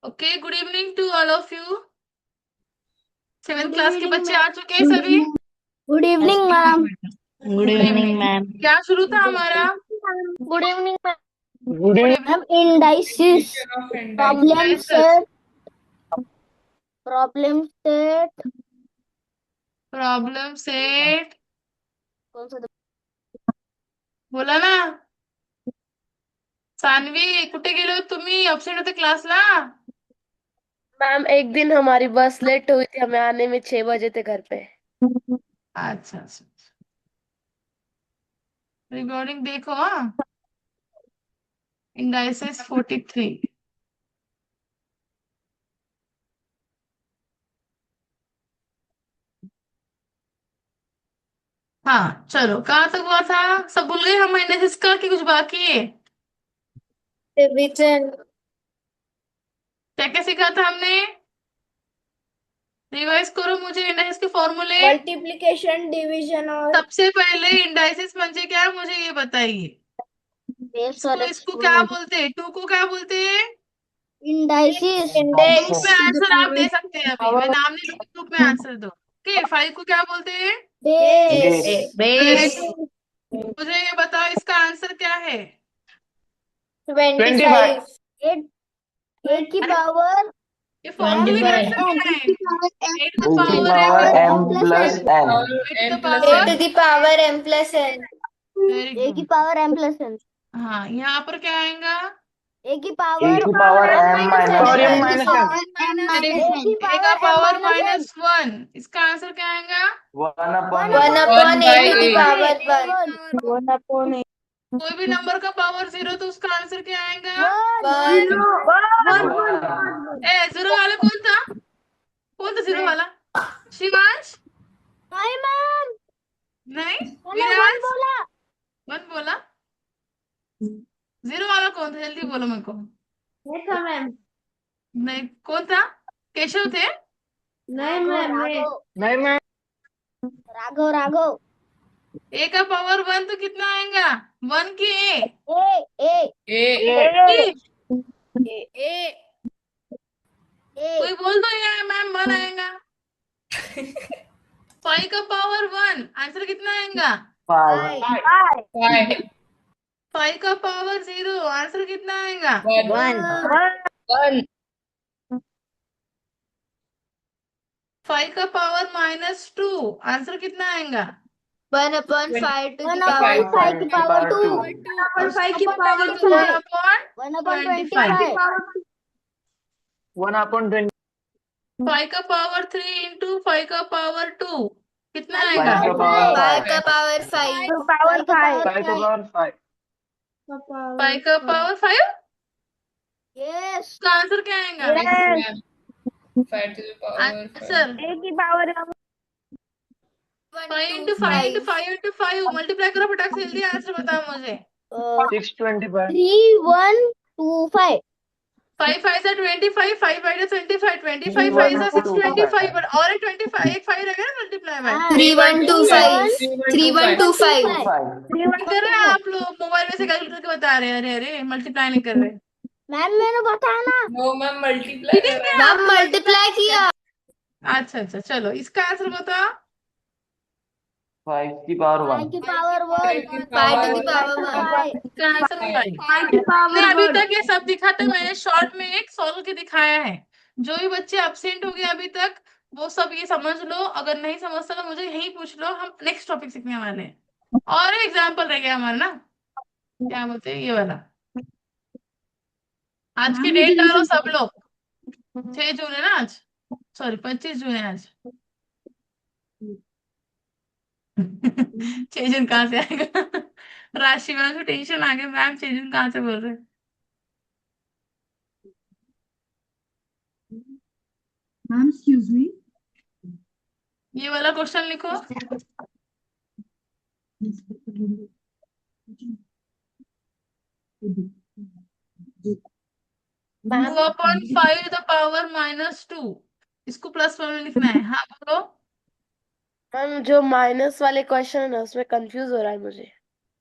Okay, good evening to all of you. 7th Good class के evening, बच्चे ma'am. आ चुके हैं सभी। Good evening, ma'am. Good good evening, evening. ma'am. क्या शुरू था हमारा? Good evening, ma'am. Good good evening. Evening. Ma'am, indices, problem set, problem set. Problem set कौन सा बोला ना। सानवी कुठे गेले हो तुम्ही? अपसेंट होते क्लासला। मैम एक दिन हमारी बस लेट हुई थी, हमें आने में 6 बजे थे घर पे। अच्छा अच्छा। रिकॉर्डिंग देखो। हाँ, इंडाइसेस 43। हाँ चलो, कहाँ तक हुआ था? सब भूल गए हम इंडाइसेस का कि कुछ बाकी है? डिवीजन, क्या क्या सीखा था हमने? रिवाइज करो मुझे इंडाइसेस के फॉर्मूले। मल्टीप्लिकेशन, डिवीजन और सबसे पहले इंडाइसेस म्हणजे क्या है मुझे ये बताइए। बेस और इसको इसको क्या एक्सपोनेंट. बोलते हैं? टू को क्या बोलते हैं? इंडाइसिस, ग्रुप में आंसर आप दे सकते हैं, अभी मैं नाम नहीं लूंगी, ग्रुप में आंसर दो। ओके, 5 को क्या बोलते हैं? Base, Base. मुझे ये बताओ इसका आंसर क्या है? 25. एट ए की अरे, पावर ये फॉर्मूले के आंसर क्या है? At the To the power M power N. m plus n. At the A power. To the power M plus N. Very A की good. Power M plus N. हाँ, यहाँ पर क्या आएगा? ए की A power to power M m minus minus N. n. A की A का power M power minus N. -1, इसका आंसर क्या आएगा? 1 upon 1 a. Upon A to the A। Power 1. कोई भी नंबर का पावर 0 तो उसका आंसर क्या आएगा? 1. ए, 0 वाला कौन था? कौन था 0 वाला? शिवांश? नहीं मैम, नहीं। मैंने 1 विराज? बोला. 1 बोला। 0 वाला कौन था? जल्दी बोलो मेरे को। देखा मैम. नहीं, कौन था? केशव थे? नहीं मैम, नहीं मैं राघव राघव. ए का पावर 1 तो कितना आएगा? 1 की ए? ए ए। ए ए कोई बोल दो यार, मैम 1 आएगा। 5 का पावर 1, आंसर कितना आएगा? 5. 5 का पावर 0, आंसर कितना आएगा? 1. 5 का पावर -2, आंसर कितना आएगा? 1 upon 5 to 1 the power upon 5 to the power 2. 1 upon 5 की पावर 1 5. Upon 1 upon 25। 25. 1 upon 20. 5 का पावर 3 इंटू 5 का पावर 2 कितना 5 आएगा? 5 का power 5 का 5. पावर 5. 5 का 5 का power 5. 5 का पावर 5, यस. उसका आंसर क्या आएगा? Answer 5 into 5 into 5 into 5 multiply करो फटाक से, जल्दी आंसर बताओ मुझे। 625. 3 1 2 5. 5 5 से 25, 5 5 से 25, 25 5 से 3125. 625, बट और एक 25, एक 5 रहेगा ना मल्टीप्लाई में। 3 1 2 5. 3 1 2 5. 5. कर रहे हैं आप लोग? मोबाइल में से कैलकुलेटर के बता रहे हैं? अरे अरे, मल्टीप्लाई नहीं कर रहे। मैम मैंने बताया ना. मैम मल्टीप्लाई मैम मल्टीप्लाई किया. अच्छा अच्छा, चलो इसका आंसर बताओ। 5 की पावर 5 1. की पावर 1. 5 to the power 1. इसका आंसर 5। 5 की हमने पावर अभी 1. तक ये सब दिखाते, मैंने शॉर्ट में एक सॉल्व के दिखाया है। जो भी बच्चे अब्सेंट हो गए अभी तक, वो सब ये समझ लो। अगर नहीं समझता तो मुझे यही पूछ लो, हम नेक्स्ट टॉपिक सीखने वाले हैं। और एग्जाम्पल रह गया हमारा ना, क्या बोलते हैं ये वाला। आज की डेट डालो सब लोग। 6 जून है ना आज, सॉरी 25 जून है आज। 6 जून कहाँ से आएगा? राशि वाला को टेंशन आ गया, मैम 6 जून कहाँ से बोल रहे हैं? Ma'am, excuse me. ये वाला क्वेश्चन लिखो। 2/5 to the power -2, इसको +1 में लिखना है। हाँ बोलो। मैम जो माइनस वाले क्वेश्चन है ना, उसमें कंफ्यूज हो रहा है मुझे।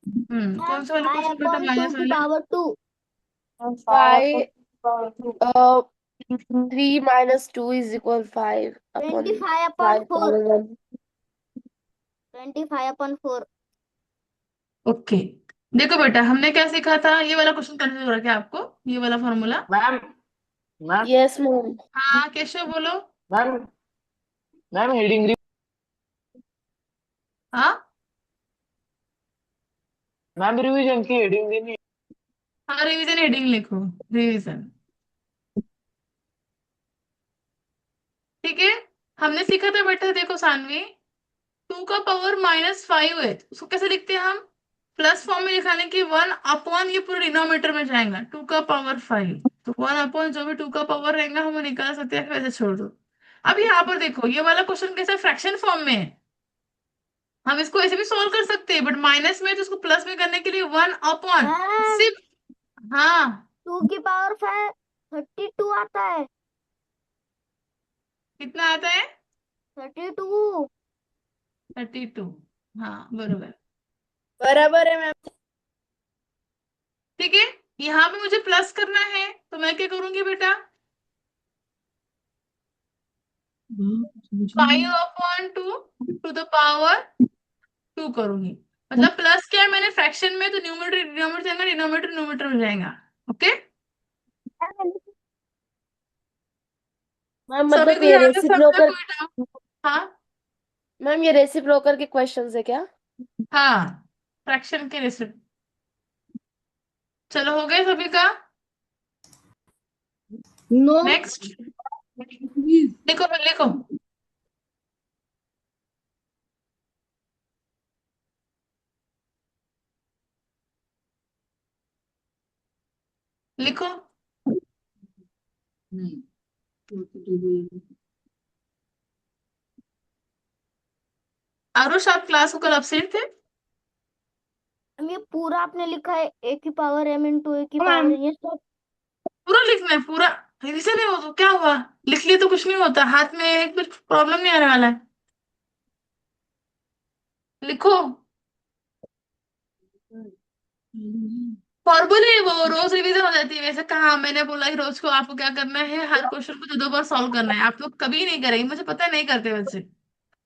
कौन सा वाला 5 क्वेश्चन बेटा? upon 2 माइनस की वाला? Power 2. 5 3 minus 2 is equal 5 upon 25 upon 5 4. power 1. 25 upon 4. Okay. देखो बेटा, हमने क्या सीखा था? ये वाला क्वेश्चन कंफ्यूज हो रहा है क्या आपको? ये वाला formula? Ma'am ma'am Yes, ma'am. हाँ केशव बोलो। मैम मैम हेडिंग हाँ मैम रिवीजन की हेडिंग देनी है। हाँ, रिवीजन हेडिंग लिखो। रिवीजन। ठीक है। हमने सीखा था बेटा, देखो सानवी, 2 का पावर -5 है, उसको कैसे लिखते हैं हम? प्लस फॉर्म में लिखाने की 1 अपॉन, ये पूरे डिनोमिनेटर में जाएगा 2 का पावर 5। तो 1 अपॉन जो भी 2 का पावर रहेगा हम वो निकाल सकते हैं, वैसे छोड़ दो। अब यहाँ पर देखो, ये वाला क्वेश्चन कैसे फ्रैक्शन फॉर्म में है, हम इसको ऐसे भी सॉल्व कर सकते हैं, बट माइनस में तो उसको प्लस में करने के लिए 1 अपॉन मैम सिर्फ। हाँ 2 की पावर 5 32 आता है। कितना आता है? 32। 32। हाँ बरोबर। बराबर है मैम। ठीक है। यहाँ पे मुझे प्लस करना है तो मैं क्या करूंगी बेटा? 5/2 टू द पावर 2 करूंगी। मतलब प्लस क्या है, मैंने फ्रैक्शन में, तो न्यूमरेटर डिनोमिनेटर जाएगा, डिनोमिनेटर न्यूमरेटर में जाएगा। ओके। मैम सभी मतलब को ये यहाँ पे समझा? रेसिप्रोकल, कोई डाउट? हाँ मैम ये रेसिप्रोकल के क्वेश्चंस है क्या? हाँ, फ्रैक्शन के रेसिप्ट। चलो हो गए सभी का? No, next. please. लिखो लिखो। लिखो। नहीं, तो भी आरुष, आप क्लास को कल अपसेंट थे? हम ये पूरा आपने लिखा है a की पावर m इंटू a की पावर ये सब। पूरा लिखना है पूरा। रिवीजन है वो, तो क्या हुआ? लिख लिए तो कुछ नहीं होता, हाथ में कुछ प्रॉब्लम नहीं आने वाला है। लिखो। फॉर्मूले वो रोज रिवीजन हो जाती है, वैसे कहाँ मैंने बोला कि रोज को आपको क्या करना है, हर क्वेश्चन को 2 2 बार सॉल्व करना है। आप लोग कभी नहीं करेंगे, मुझे पता है नहीं करते बच्चे।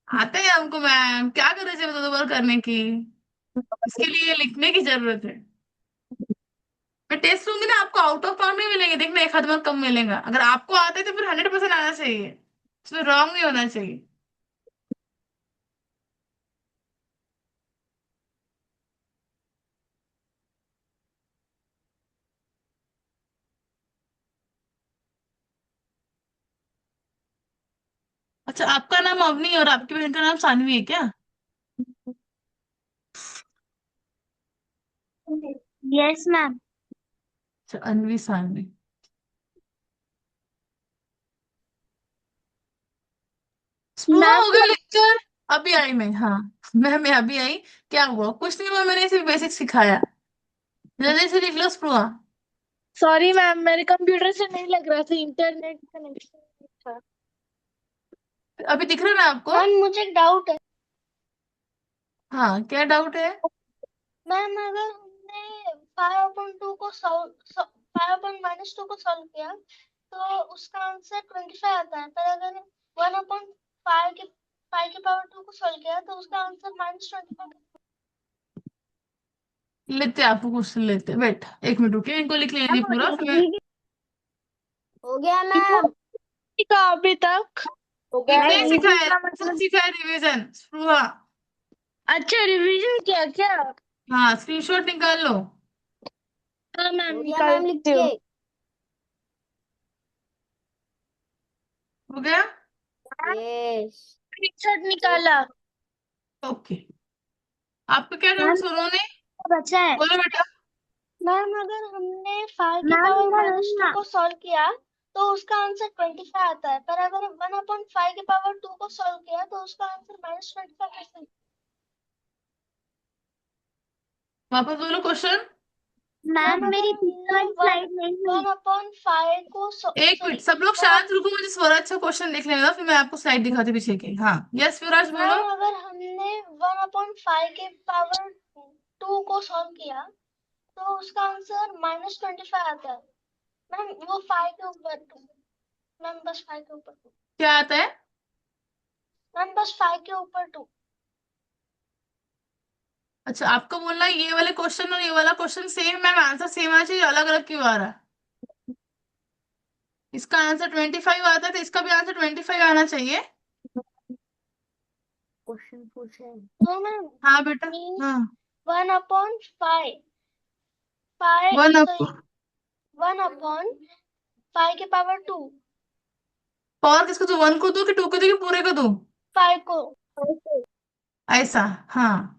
आते हैं हमको मैम, क्या कर रहे थे 2 2 बार करने की? इसके लिए लिखने की जरूरत है। मैं टेस्ट लूंगी ना, आपको आउट ऑफ मार्क नहीं मिलेंगे, देखना 1 आध मार्क कम मिलेगा। अगर आपको आता है तो फिर 100% आना चाहिए, इसमें रॉन्ग नहीं होना चाहिए। अच्छा, आपका नाम अवनी और आपकी बहन का नाम सानवी है क्या? Yes ma'am. अच्छा, अनवी सानवी। स्पृहा मैम हो गया लेक्चर? अभी आई मैं, हाँ मैं अभी आई। क्या हुआ? कुछ नहीं हुआ, मैंने सिर्फ बेसिक सिखाया। जल्दी से लिख लो स्पृहा। सॉरी मैम, मेरे कंप्यूटर से नहीं लग रहा था, इंटरनेट कनेक्शन था। अभी दिख रहा है ना आपको? मैम मुझे एक डाउट है। हाँ क्या डाउट है? मैम अगर हमने 5/2 को सॉल्व 5/-2 को सॉल्व किया तो उसका आंसर 25 आता है, पर अगर 1/5 के पावर 2 को सॉल्व किया तो उसका आंसर -25। लेते हैं, आपको क्वेश्चन लेते हैं, वेट 1 मिनट रुकिए, इनको लिख लेने पूरा फिर हो गया मैम। का अभी तक हो गया इतना ही मैम। सिखाया, का सब मतलब? सिखाया रिवीजन स्पृहा। अच्छा, रिवीजन किया क्या? हाँ स्क्रीनशॉट निकाल लो। हाँ मैम, हो गया मैम लिख निकालती के। हूँ। हो गया? यस। स्क्रीनशॉट निकाला। ओके। आपको क्या डाउट मैम सुनो ने? बचा है। बोलो बेटा। मैम अगर हमने 5 के पावर -2 को सॉल्व किया तो उसका आंसर 25 आता है, पर अगर 1/5 के पावर 2 को सॉल्व किया तो उसका आंसर -25। वापस बोलो क्वेश्चन। मैम मेरी तीसरी स्लाइड नहीं हुई। 1/5 को एक मिनट, सॉरी सब लोग शांत रुको, मुझे स्वराज अच्छा क्वेश्चन देख लेना, फिर मैं आपको स्लाइड दिखाती पीछे की। हाँ यस स्वराज बोलो। मैम अगर हमने 1/5 के पावर 2 को सॉल्व किया तो उसका आंसर -25 आता है। मैम वो 5 के ऊपर 2। मैम बस 5 के ऊपर 2। क्या आता है? मैम बस 5 के ऊपर 2। अच्छा, आपको बोलना है ये वाले क्वेश्चन और ये वाला question same, ma'am answer same आना चाहिए, अलग अलग क्यों आ रहा है? इसका आंसर 25 आता है तो इसका भी आंसर 25 आना चाहिए। क्वेश्चन पूछे। तो मैम हाँ बेटा। मीन्स हाँ, 1/5 5 वन तो अप। 1/5 के पावर 2। पावर किसको दो? 1 को दो कि 2 को दो कि पूरे को दो? 5 को। ऐसा। हाँ।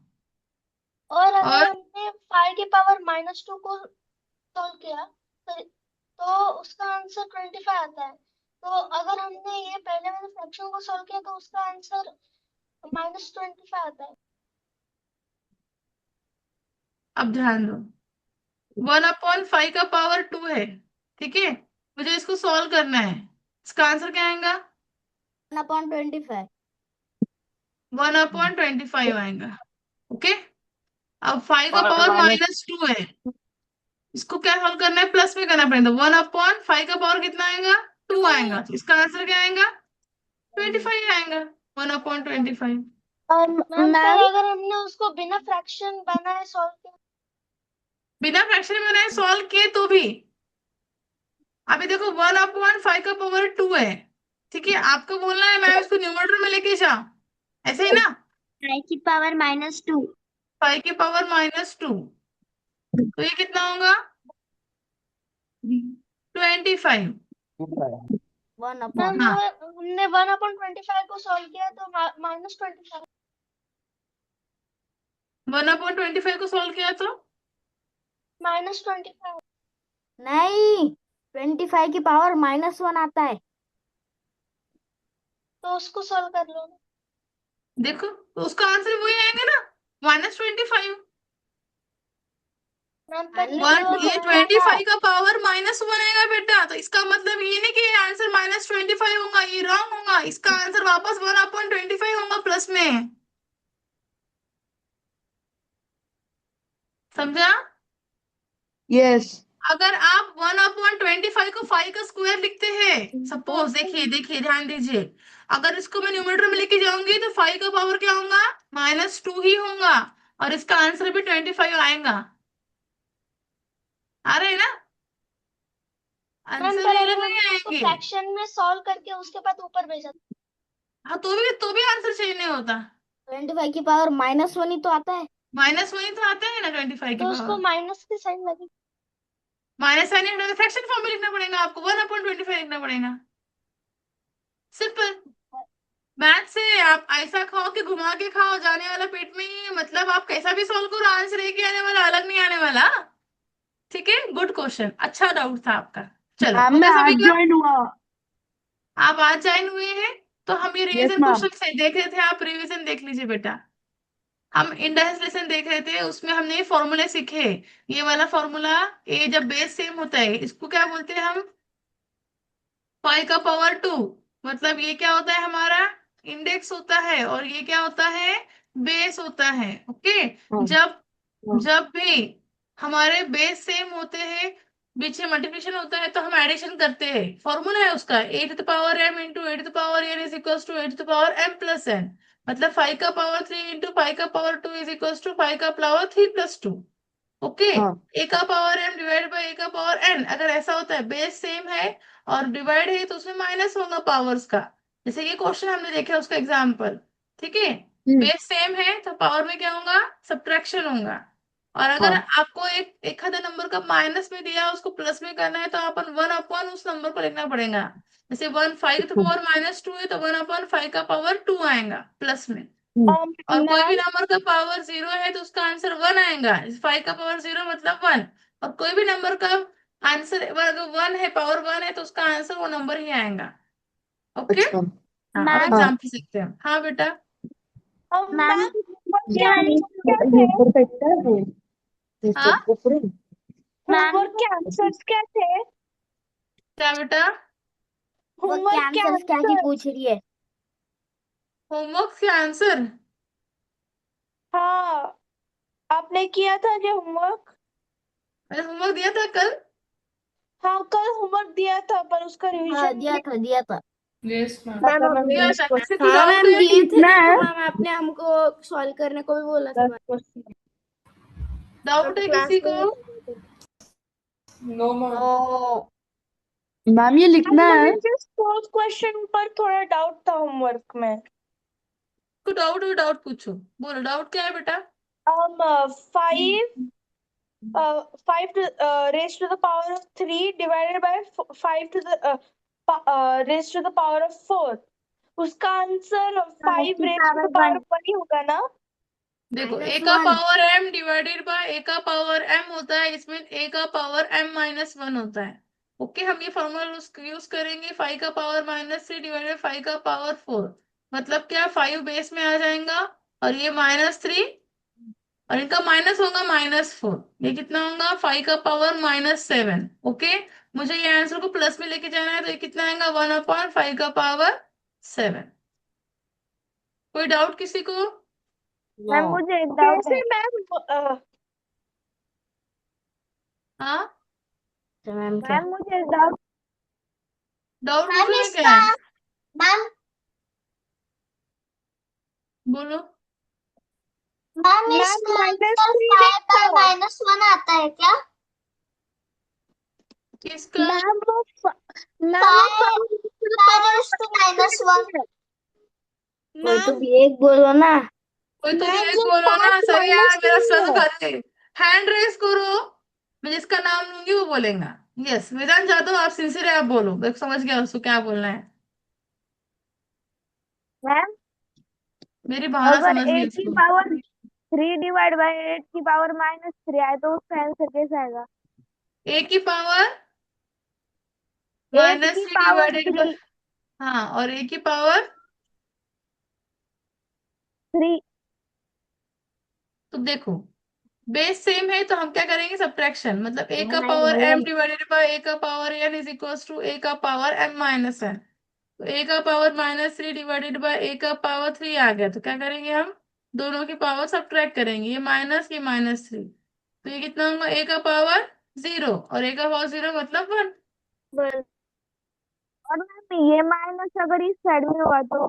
और अगर और हमने 5 के पावर -2 को सॉल्व किया तो उसका आंसर 25 आता है। तो अगर हमने ये पहले वाले फ्रैक्शन को सॉल्व किया तो उसका आंसर -25 आता है। अब ध्यान दो, 1/5 का पावर 2 है, ठीक है, मुझे इसको सॉल्व करना है। इसका आंसर क्या आएगा? 1/25। 1/25 आएगा। ओके। अब 5 का और पावर माइनस -2 है, इसको क्या सॉल्व करना है? प्लस में करना पड़ेगा। 1/5 का पावर कितना आएगा? 2 आएगा, तो इसका आंसर क्या आएगा? 25 आएगा। 1/25। और मैम पर मैम अगर हमने उसको बिना फ्रैक्शन बनाए सॉल्व किया बिना फ्रैक्शन में बनाए सॉल्व किए तो भी, अभी देखो 1/5 का पावर 2 है, ठीक है, आपको बोलना है मैम इसको न्यूमरेटर में लेके जा, ऐसे ही ना? 5 की पावर -2। 5 के पावर -2, तो ये कितना होगा? 25। 1 मैम अपॉन हाँ, वो हमने 1/25 को सॉल्व किया तो -25। 1/25 को सॉल्व किया तो -25। नहीं, 25 की पावर -1 आता है। तो उसको सॉल्व कर लो। देखो, तो उसका आंसर वही आएगा ना, -25। मैम पर ये वन, जो ये हमारा 25 का पावर -1 आएगा बेटा, तो इसका मतलब ये नहीं कि ये आंसर -25 होगा, ये रॉन्ग होगा, इसका आंसर वापस 1/25 होगा प्लस में। समझा? यस। अगर आप 1/25 को 5 का स्क्वायर लिखते हैं, सपोज, देखिए देखिए ध्यान दीजिए, अगर इसको मैं न्यूमरेटर में लेके जाऊंगी तो 5 का पावर क्या होगा? -2 ही होगा, और इसका आंसर भी 25 आएगा। आ रहे हैं ना? मैम आंसर पर ये अगर नहीं हमने उसको आएंगे। फ्रैक्शन में सॉल्व करके उसके बाद ऊपर भेजा हाँ, तो भी आंसर चेंज नहीं होता। 25 की पावर -1 ही तो आता है। -1 ही तो आता है ना 25 की तो उसको पावर। माइनस की साइन लगी। माइनस साइन हटाकर फ्रैक्शन फॉर्म में लिखना पड़ेगा आपको, 1/25 लिखना पड़ेगा। सिंपल। मैथ से आप ऐसा खाओ कि घुमा के खाओ, जाने वाला पेट में ही है, मतलब आप कैसा भी सॉल्व करो आंसर एक ही आने वाला, अलग नहीं आने वाला। ठीक है, गुड क्वेश्चन, अच्छा डाउट था आपका। चलो, मैम हो मैं गया सभी आज का? ज्वाइन हुआ। आप आज ज्वाइन हुए हैं, तो हम ये यस रिवीजन मैम। क्वेश्चन से देख रहे थे, आप रिवीजन देख लीजिए बेटा। हम इंडेक्स लेसन देख रहे थे, उसमें हमने ये फॉर्मूले सीखे। ये वाला फॉर्मूला, ये जब बेस सेम होता है इसको क्या बोलते हैं हम? 5 का पावर 2। मतलब ये क्या होता है हमारा? इंडेक्स होता है, और ये क्या होता है? बेस होता है। ओके। हाँ जब हाँ। जब भी हमारे बेस सेम होते हैं, बीच में मल्टीप्लिकेशन होता है, तो हम एडिशन करते हैं। फॉर्मूला है उसका, a⁻m into a⁻n is equal to a⁻m+n। मतलब 5 का पावर 3 इंटू 5 का पावर 2 इज इक्वल टू 5 का पावर 3+2। ओके। हाँ ए का पावर m डिवाइड बाई ए का पावर n, अगर ऐसा होता है बेस सेम है और डिवाइड है तो उसमें माइनस होगा पावर्स का। जैसे ये क्वेश्चन हमने देखा उसका एग्जाम्पल, ठीक है। हम्म, बेस सेम है तो पावर में क्या होगा? सब्ट्रैक्शन होगा। और अगर हाँ आपको एक आधा नंबर का माइनस में दिया उसको प्लस में करना है, तो अपन 1/, उस नंबर को लिखना पड़ेगा। जैसे 5 का अच्छा, पावर -2 है तो 1/5 का पावर 2 आएगा प्लस में। हम्म, और कोई भी मैम नंबर का पावर 0 है तो उसका आंसर 1 आएगा। 5 का पावर 0 मतलब 1। और कोई भी नंबर का आंसर अगर 1 है, पावर 1 है, तो उसका आंसर वो नंबर ही आएगा। ओके। अच्छा। हाँ, अब मैम हाँ एग्जाम्पल सीखते हैं। हाँ बेटा। मैम मैम होमवर्क ये के वाली आंसर क्या ये थे? ऊपर फेंकता है वो, इस हाँ, चौक को पूरे। मैम होमवर्क के आंसर्स क्या थे? क्या बेटा? वो होमवर्क के कैंसर्स क्या की आंसर। पूछ रही है? होमवर्क के आंसर? हाँ, आपने किया था क्या होमवर्क? मैंने होमवर्क दिया था कल। हाँ, कल होमवर्क दिया दिया था पर उसका हाँ रिवीजन दिया था यस मैम मैम मैम हमने दिया था। किसी को हाँ डाउट मैम है? दिए थे, लिखना देखो है। मैम आपने हमको सॉल्व करने को भी बोला था मैम। डाउट है क्लास किसी में को? ही कर देते। No ma'am. नो मैम ये लिखना है। मुझे just फोर्थ क्वेश्चन पर थोड़ा डाउट था होमवर्क में। को डाउट हो डाउट पूछो, बोलो डाउट क्या है बेटा? 5 to raised to the power of 3 divided by 5 to the raised to the power of 4, उसका answer 5 raised to the power of 1 ही होगा ना? देखो ए का -1 power m divided by A का पावर m होता है, इसमें ए का पावर m -1 होता है। ओके, हम ये फॉर्मूला यूज करेंगे। 5 का पावर -3 डिवाइडेड 5 का पावर 4, मतलब क्या 5 बेस में आ जाएगा और ये -3 और इनका माइनस होगा -4। ये कितना होगा? 5 का पावर -7। ओके, मुझे ये आंसर को प्लस में लेके जाना है, तो ये कितना आएगा? 1/5 का पावर 7। कोई डाउट किसी को? मैम नो मुझे एक डाउट है। मैम हाँ, तो मैम क्या मुझे एक डाउट। डाउट मैम पूछो ना, क्या इसका है? मैम बोलो। मैम मैम इसका आंसर -3 नहीं 5 था बाय -1 आता है क्या? किसका? मैम वो 5 5 to the 5 power raised to -1। of कोई तो मैम भी एक बोलो ना। कोई तो भी मैम एक वो बोलो ना। 5 सही है, मेरा सर -3 है। खाते। हैंड रेस करो, मैं जिसका नाम लूंगी वो बोलेगा। यस, वेदांत जादव, आप सिंसियर है, आप बोलो। देखो समझ गया उसको क्या बोलना है। मैम मेरी भावना अगर समझ गई 8 की उसको। पावर 3 डिवाइड बाय 8 की पावर -3 आए तो उसका आंसर कैसे आएगा? ए की पावर 8 की -3 पावर डिवाइडेड बाय, 3 हाँ, और ए की पावर, 3 तो देखो बेस सेम है तो हम क्या करेंगे? सब्ट्रैक्शन, मतलब ए का ma'am I power no m divided by A का power n is equals to A का पावर m-n। तो ए का पावर -3 डिवाइडेड बाय ए का पावर 3 आ गया, तो क्या करेंगे हम? दोनों की पावर सब्ट्रैक्ट करेंगे, ये माइनस ये -3, तो ये कितना होगा? ए का पावर 0 और ए का पावर 0 मतलब 1। बस। और मैम ये माइनस अगर इस साइड में होगा तो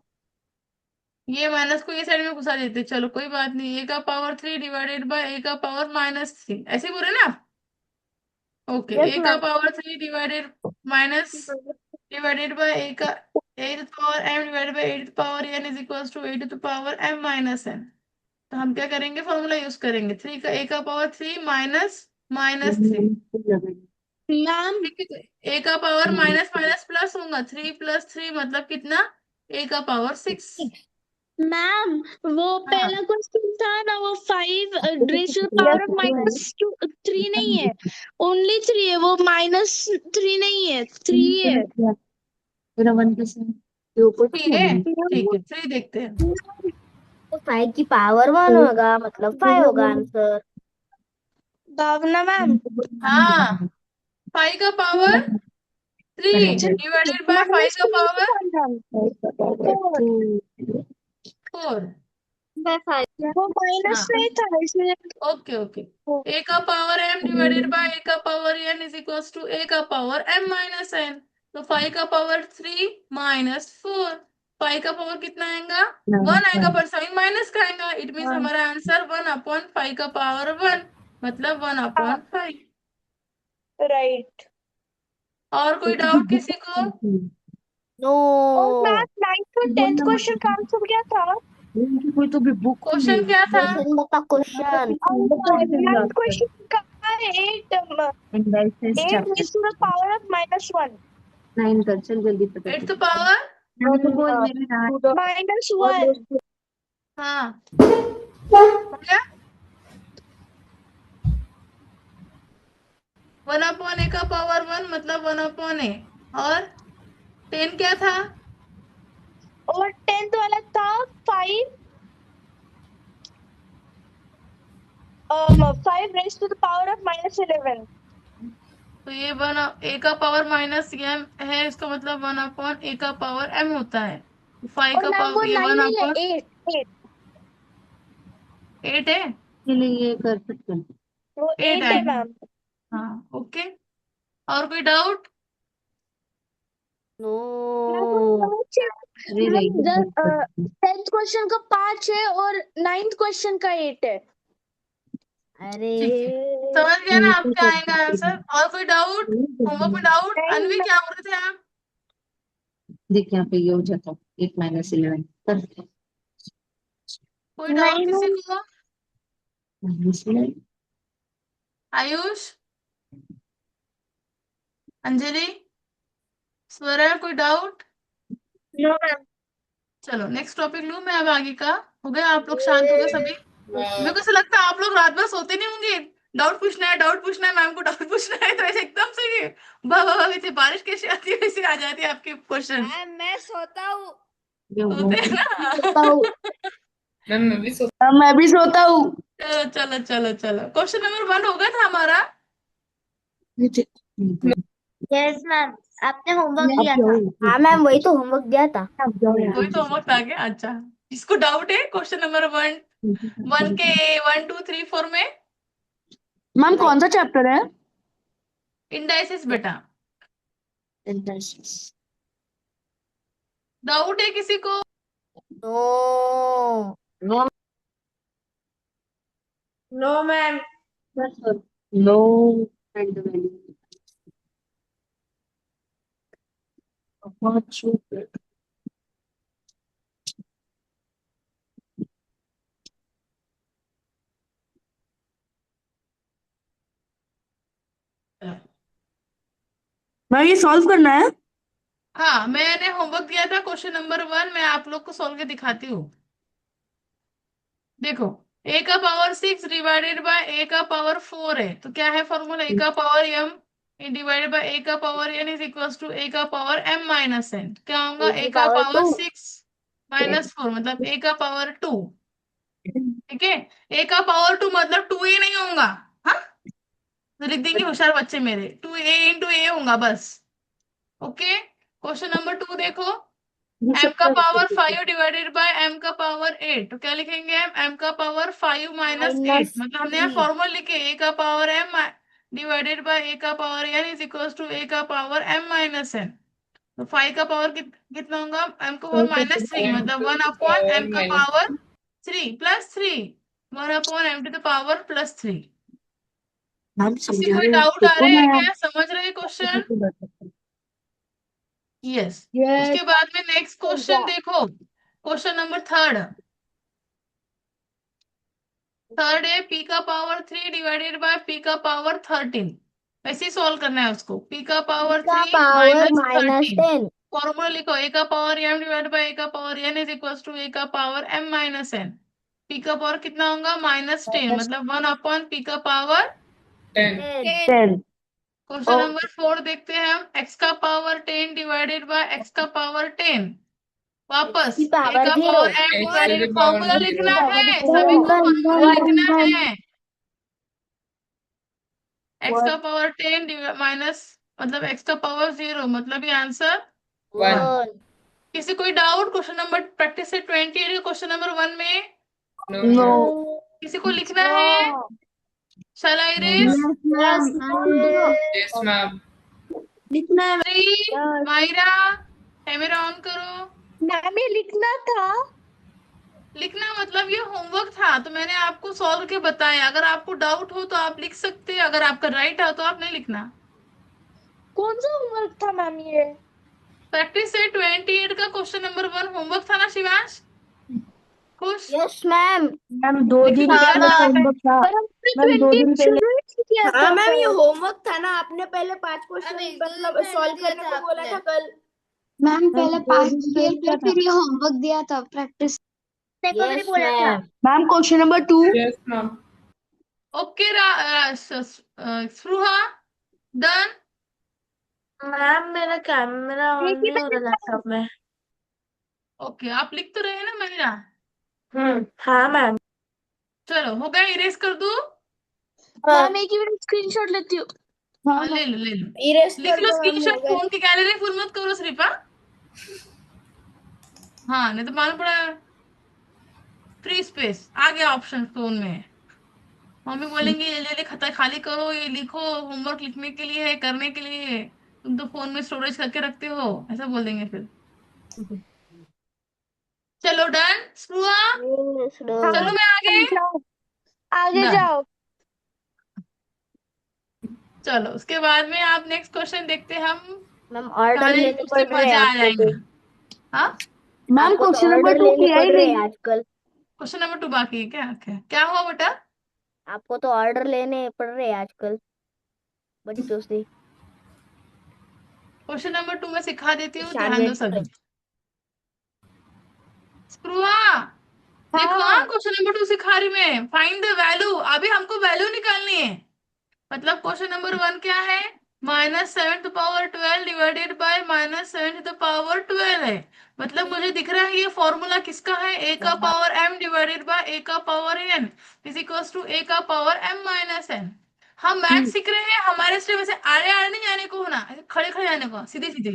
ये माइनस को ये साइड में घुसा देते, चलो कोई बात नहीं। ए का पावर 3 डिवाइडेड बाय ए का पावर -3, ऐसे बोले ना? ओके, यस ए का ma'am. Power 3 divided minus divided by A का A to power m divided by A to power n is equals to A to power m-n। तो हम क्या करेंगे? फॉर्मूला यूज करेंगे। 3 का ए का पावर 3 माइनस -3, मैम ठीक है। तो ए का पावर माइनस माइनस प्लस होगा, 3 + 3 मतलब कितना? ए का पावर 6। मैम वो हाँ, पहला क्वेश्चन था ना, वो 5 raise to the power of -3 नहीं है, ओनली 3 है, वो -3 नहीं है, 3 है। मेरा 1%। ये ऊपर तो 3 है, ठीक है, 3 देखते हैं। तो 5 की पावर 1 होगा, मतलब 5 होगा आंसर। भावना मैम हाँ, 5 का पावर 3 डिवाइडेड बाय 5 का पावर फोर। वो माइनस हाँ, नहीं था इसलिए। Okay okay. ए का power m divided by A का power n is equals to A का पावर m-n। तो 5 का पावर 3 -4, 5 का पावर कितना आएगा? 1 आएगा, पर साइन माइनस का आएगा। इट मीन्स हमारा आंसर 1/5 का पावर 1, मतलब 1/5। राइट। और कोई डाउट किसी को? नो और मैम 9th और 10th क्वेश्चन का आंसर क्या था? कोई तो भी बुक क्वेश्चन क्या था? क्वेश्चन बता क्वेश्चन। 9th क्वेश्चन का है 8 raised to the power of -1 9 कर, चल जल्दी पता एट द पावर, -1 हाँ, हो गया। 1/a का पावर 1 मतलब 1/a। और 10 क्या था? और 10th वाला था 5 raised to the power of -11। तो ये 1 a का पावर -m है, इसका मतलब 1/a का पावर m होता है। 5 और का मैम वो पावर ये 9 नहीं है, 8 8 है, इसलिए ये कर सकते हैं। वो 8 8 है आएगा। मैम। हाँ, ओके। और कोई डाउट? नो। अरे रहेगी बहुत पढ़ना। 10th क्वेश्चन का 5 है और 9th क्वेश्चन का 8 है। अरे ठीक है, समझ गया ना आप नीचे क्या कर आएगा देते आंसर? हैं। और कोई डाउट? होमवर्क में डाउट? नहीं अनवी मैं क्या बोल रहे थे आप? देख यहाँ पे ये हो जाता 8 - 11 कर कोई डाउट नहीं किसी मैं को? -11। आयुष, अंजलि, स्वरा, कोई डाउट? No ma'am. चलो नेक्स्ट टॉपिक लूं मैं अब आगे का। हो गया, आप लोग शांत हो गए सभी? मेरे को ऐसा लगता है आप लोग रात भर सोते नहीं होंगे। डाउट पूछना है, डाउट पूछना है, मैम को डाउट पूछना है, तो ऐसे एकदम से ये वाह वाह वाह, जैसे बारिश कैसे आती है वैसे आ जाती है आपके क्वेश्चन। मैम मैं सोता हूँ। ये सोते हैं सोता हूँ। ना? मैं भी सोता हूँ। चलो चलो चलो चलो, क्वेश्चन नंबर 1 हो गया था हमारा। यस मैम, आपने होमवर्क अब दिया जाओ था। हाँ मैम वही तो होमवर्क दिया था। अब जाओ कोई तो होमवर्क आ गया, अच्छा। जिसको डाउट है क्वेश्चन नंबर 1, 1 के 1 2 3 4 में मैम नहीं। कौन सा चैप्टर है? इंडाइसिस बेटा। इंटरेस्ट डाउट है किसी को? No. No ma'am. No and value पांच मैम ये सॉल्व करना है? हाँ, मैंने होमवर्क दिया था क्वेश्चन नंबर 1, मैं आप लोग को सोल्व के दिखाती हूँ। देखो, a का पावर 6 डिवाइडेड बाय a का पावर 4 है, तो क्या है फॉर्मूला? a का power m divided by a का power n is equal to a का पावर m माइनस n। क्या होगा? ए a की का पावर पावर 2। 6 माइनस 4 मतलब a का पावर 2। ठीक है, a का पावर 2 मतलब 2a नहीं होगा। हाँ, तो लिख देंगे होशियार बच्चे मेरे, 2a इंटू a होगा बस। ओके, क्वेश्चन नंबर 2 देखो। m का पावर 5 डिवाइडेड बाय m का पावर 8, तो क्या लिखेंगे हम? m का पावर 5 माइनस 8 माइनस मतलब हमने यहाँ 3। फॉर्मूला लिखे a का power m divided by a का power n is equal to a का पावर m माइनस n। तो 5 का पावर कितना होगा? m का पावर माइनस 3 मतलब 1 अपॉन m का power 3 plus 3, 1 upon m to the power plus 3। हम किसी समझा कोई रहे हैं डाउट आ देखो रहे ना हैं यार क्या? समझ रहे हैं क्वेश्चन? यस। यस। उसके बाद में नेक्स्ट क्वेश्चन देखो, क्वेश्चन नंबर 3। थर्ड है p का पावर 3 डिवाइडेड बाय p का पावर 13। वैसे ही सॉल्व करना है उसको। p का पावर का 3 पावर माइनस माइनस 13, 10। फॉर्मूला लिखो a का power m divided by a का power n is equal to a का power m minus n। p का पावर कितना होगा? माइनस 10 मतलब 1 अपॉन p का पावर 10। 10। क्वेश्चन नंबर 4 देखते हैं हम। x का पावर 10 डिवाइडेड बाय x का पावर 10, एक्स वापस की a पावर का 0। पावर m डिवाइडेड, फॉर्मूला लिखना है सभी को, वन फॉर्मूला वन लिखना वन है। x का पावर 10 माइनस मतलब x का पावर 0 मतलब ये आंसर 1। 1। किसी कोई डाउट? क्वेश्चन नंबर प्रैक्टिस से 28 क्वेश्चन नंबर 1 में नो। किसी को लिखना है? शैल आई रेस? यस लिखना है Shri, ma'am. Myra, camera on करो। मैम ये लिखना था। लिखना मतलब ये होमवर्क था, तो मैंने आपको सॉल्व के बताया। अगर आपको डाउट हो तो आप लिख सकते हैं, अगर आपका राइट है तो आप नहीं लिखना। कौन सा होमवर्क था मैम ये? प्रैक्टिस से 28 का क्वेश्चन नंबर 1 होमवर्क था ना शिवांश? खुश? Yes ma'am. मैम 2 दिन लिख दिया पहले था आपने? होमवर्क था। पर हमने मैम 2 दिन 28 पहले। शुरू ही किया हाँ था मैम ये सर। होमवर्क था ना, आपने पहले 5 क्वेश्चन मतलब सॉल्व करने को बोला था कल। मैम मैम पहले 2 पास दिन किए पहले थे, किया था। फिर ये होमवर्क दिया था प्रैक्टिस। देखो मैंने यस बोला था। Ma'am. Ma'am question number 2। Okay, स्पृहा, डन? मैम मेरा कैमरा ऑन एक ही नहीं हो रहा मिनट लैपटॉप में। ओके, आप लिख तो रहे हैं ना महिला? हाँ मैम। चलो हो गया, इरेज कर दूं? मैम एक ही मिनट स्क्रीनशॉट लेती हूँ। हाँ, ले लो ले लो। इरेज लिख कर लो दो मैम, हो स्क्रीनशॉट, गए। फोन की गैलरी फुल मत करो सिर्फ। हाँ, नहीं तो मालूम पड़ा फ्री स्पेस आ गया ऑप्शन फोन में। मम्मी बोलेंगी जल्दी जल्दी खाता खाली करो, ये लिखो, होमवर्क लिखने के लिए है, करने के लिए है। तुम तो फोन में स्टोरेज करके रखते हो, ऐसा बोल देंगे फिर। चलो डन स्प्रुआ। चलो हाँ मैं आगे। जाओ, आगे डन। जाओ। चलो उसके बाद में आप नेक्स्ट क्वेश्चन देखते हैं हम। मैम ऑर्डर हमारे लेने उससे पड़ रहे हैं मजा आ आपको तो। जाएगा। हाँ। मैम आपको तो क्वेश्चन नंबर ऑर्डर 2 लेने किया पड़ ही रहे हैं नहीं। आजकल। क्वेश्चन नंबर 2 बाकी है क्या? ओके, क्या हुआ बेटा? आपको तो ऑर्डर लेने पड़ रहे हैं आजकल बच्चों से। क्वेश्चन नंबर 2 में सिखा देती हूँ, ध्यान दो शानवेट सभी। स्प्रुआ देखो, हाँ हाँ क्वेश्चन नंबर 2 सिखा रही मैं। फाइंड द वैल्यू, अभी हमको वैल्यू निकालनी है। मतलब क्वेश्चन नंबर 1 क्या है? -7 to the power 12 divided by -7 to the power 12 है। मतलब मुझे दिख रहा है ये फॉर्मूला किसका है, ए का power m divided by A का power n is equals to A का पावर m माइनस n। हम मैथ सीख रहे हैं, हमारे स्टेप ऐसे आड़े आड़े नहीं जाने को, होना ऐसे खड़े खड़े जाने को, सीधे सीधे।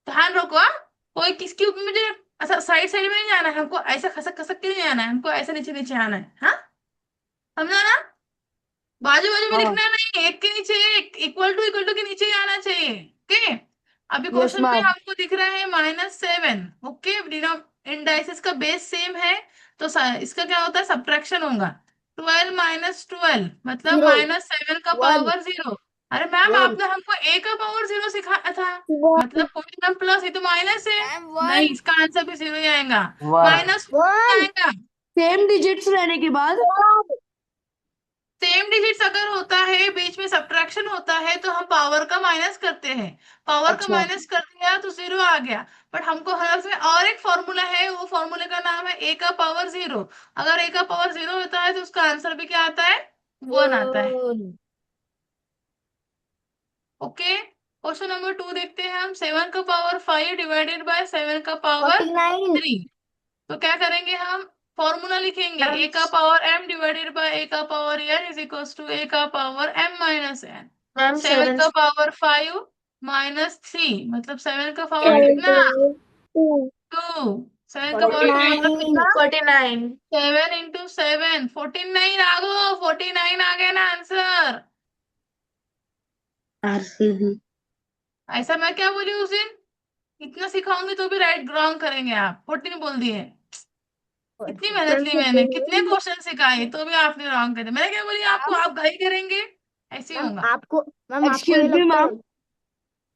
ध्यान रखो हाँ? कोई किसके ऊपर मुझे ऐसा साइड साइड में नहीं जाना है, हमको ऐसा खसक खसक के नहीं जाना है, हमको ऐसे नीचे नीचे आना है। हाँ, समझा ना? बाजू बाजू में हाँ। लिखना नहीं, एक के नीचे एक, इक्वल टू के नीचे ही आना चाहिए। ओके। अभी यस क्वेश्चन में मैम। हमको दिख रहा है -7। ओके, इंडाइसेस का बेस सेम है, तो इसका क्या होता है, सब्ट्रैक्शन होगा। 12 - 12 मतलब जीरो -7 का वन पावर 0। अरे मैम वन आपने हमको ए का पावर 0 सिखाया था। वन मतलब कोई प्लस, ये तो माइनस है। मैम नहीं, वन इसका आंसर भी 0 ही आएगा। वन। -1 वन आएगा। सेम डिजिट्स रहने के बाद। सेम डिजिट्स अगर होता है, बीच में सब्ट्रैक्शन होता है, तो हम पावर का माइनस करते हैं। पावर का अच्छा। माइनस कर दिया तो 0 आ गया। बट हमको हर में और एक फॉर्मूला है, वो फॉर्मूले का नाम है ए का पावर 0। अगर ए का पावर 0 होता है तो उसका आंसर भी क्या आता है, 1 आता है। वन ओके, क्वेश्चन नंबर 2 देखते हैं हम। 7 का पावर 5 डिवाइडेड बाय 7 का पावर 49। 3। तो क्या करेंगे हम, फॉर्मूला लिखेंगे, मैम ए का power m divided by A का power n is equals to A का power m minus n। Ma'am 7 7 का पावर 5 -3 मतलब 7 का पावर एट। कितना, 2 2। 7 का पावर 2 मतलब 49। कितना, 49। 7 × 7 49 आ गो, 49 आ गया ना आंसर। आरसीबी। ऐसा मैं क्या बोली उस दिन, इतना सिखाऊंगी तो भी राइट रॉन्ग करेंगे आप, 14 बोल दिए। कितनी मेहनत ली मैंने, कितने क्वेश्चन सिखाए तो भी आपने रॉन्ग करे। मैंने क्या बोली आपको, मैम आप घाई करेंगे, ऐसे ही होगा। मैम आपको ये एक्सक्यूज मी लगता है। मैम।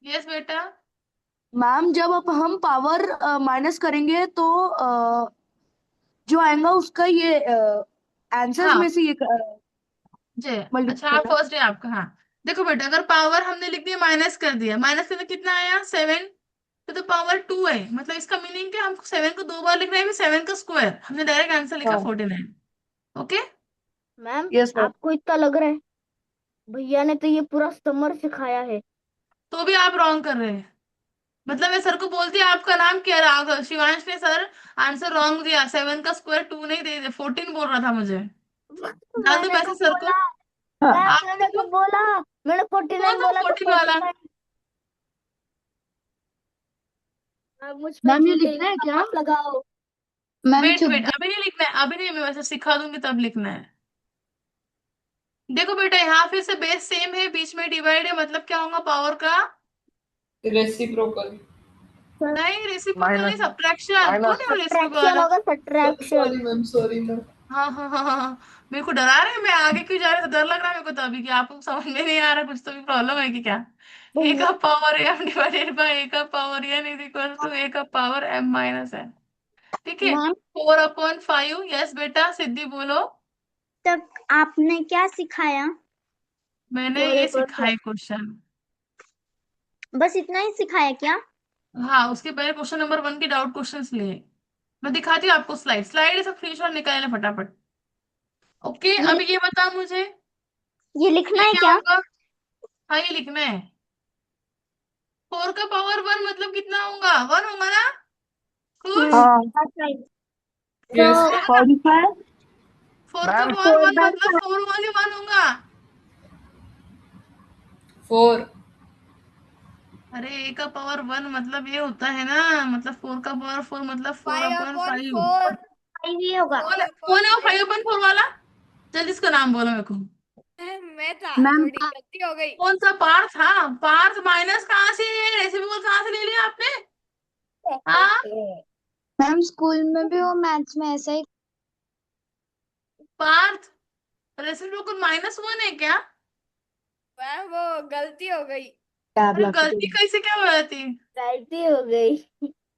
यस बेटा। मैम जब अब हम पावर माइनस करेंगे तो जो आएगा उसका ये आंसर्स हाँ में से ये जी। अच्छा, मल्टीप्लाई आप करना। फर्स्ट डे आपका, हाँ। देखो बेटा, अगर पावर हमने लिख दिया, माइनस कर दिया, माइनस करके कितना आया, 7 to the power 2 है। मतलब इसका मीनिंग क्या, हमको 7 को 2 बार लिखना है, 7 का स्क्वायर, हमने डायरेक्ट आंसर लिखा हाँ। 49। ओके। Ma'am yes ma'am. आपको इतना लग रहा है, भैया ने तो ये पूरा समर सिखाया है। तो भी आप रॉन्ग कर रहे हैं। मतलब मैं सर को बोलती आपका नाम क्या रहा, शिवांश ने सर आंसर रॉन्ग दिया, 7 का स्क्वायर 2 नहीं दे, 14 बोल रहा था मुझे। डाल दो मैंने तो पैसे सर को। बोला। मैम आप मैंने तो बोला। मैंने कौन 49 था बोला तो 14 वाला? 49। आप मुझ पे मैम ये झूठे लिखना है इल्जाम क्या? मत लगाओ। Ma'am wait wait, 14। अभी नहीं लिखना है, अभी नहीं, मैं वैसे सिखा दूंगी तब लिखना है। देखो बेटा, यहाँ फिर से बेस सेम है, बीच में डिवाइड है, मतलब क्या होगा, पावर का रेसिप्रोकल। नहीं, रेसिप्रोकल नहीं, माइनस। सब्ट्रैक्शन। कौन माइनस। है रेसिप्रोकल सब्ट्रैक्शन वाला? होगा subtraction. Sorry ma'am, sorry ma'am. हाँ हाँ हाँ हाँ हाँ। मेरे को डरा रहे हैं, मैं आगे क्यों जा रहा था, डर लग रहा है मेरे को तो अभी, कि आपको समझ में नहीं आ रहा, कुछ तो भी प्रॉब्लम है कि क्या। ए का power m divided by A का power n is equal to A का पावर m माइनस n। ठीक है। मैम 4/5। यस बेटा, सिद्धि बोलो। तक आपने क्या सिखाया? मैंने फोर ये अपॉन सिखा फाइव। है क्वेश्चन। बस इतना ही सिखाया क्या? हाँ, उसके पहले क्वेश्चन नंबर 1 के डाउट क्वेश्चंस लिए। मैं दिखाती हूँ आपको, स्लाइड स्लाइड सब स्क्रीनशॉट निकालना फटाफट। ओके, ये अब लिख, ये बता मुझे, ये लिखना ये है क्या क्या? होगा? हाँ, ये लिखना है। 4 का पावर 1 मतलब कितना होगा, 1 होगा ना? खुश? हाँ। तो यस। 45। 4 का मैम पावर फोर 1 बाय मतलब 4 होगा कि 1 होगा? 4। अरे ए का पावर 1 मतलब ये होता है ना, मतलब 4 का पावर 4 मतलब 4/5। 5 ही होगा। कौन है वो 5/4 वाला? जल्दी इसका नाम बोलो मेरे को। मैं था मैम थोड़ी गलती हो गई। कौन सा पार्थ? हाँ पार्थ, माइनस कहाँ से रेसिप्रोकल कहाँ से ले लिया आपने? हाँ मैम स्कूल में भी वो मैथ्स में ऐसा ही पार्थ, रेसिप्रोकल -1 है क्या? मैम वो गलती हो गई। अरे गलती कैसे क्या हो जाती? गलती हो गई।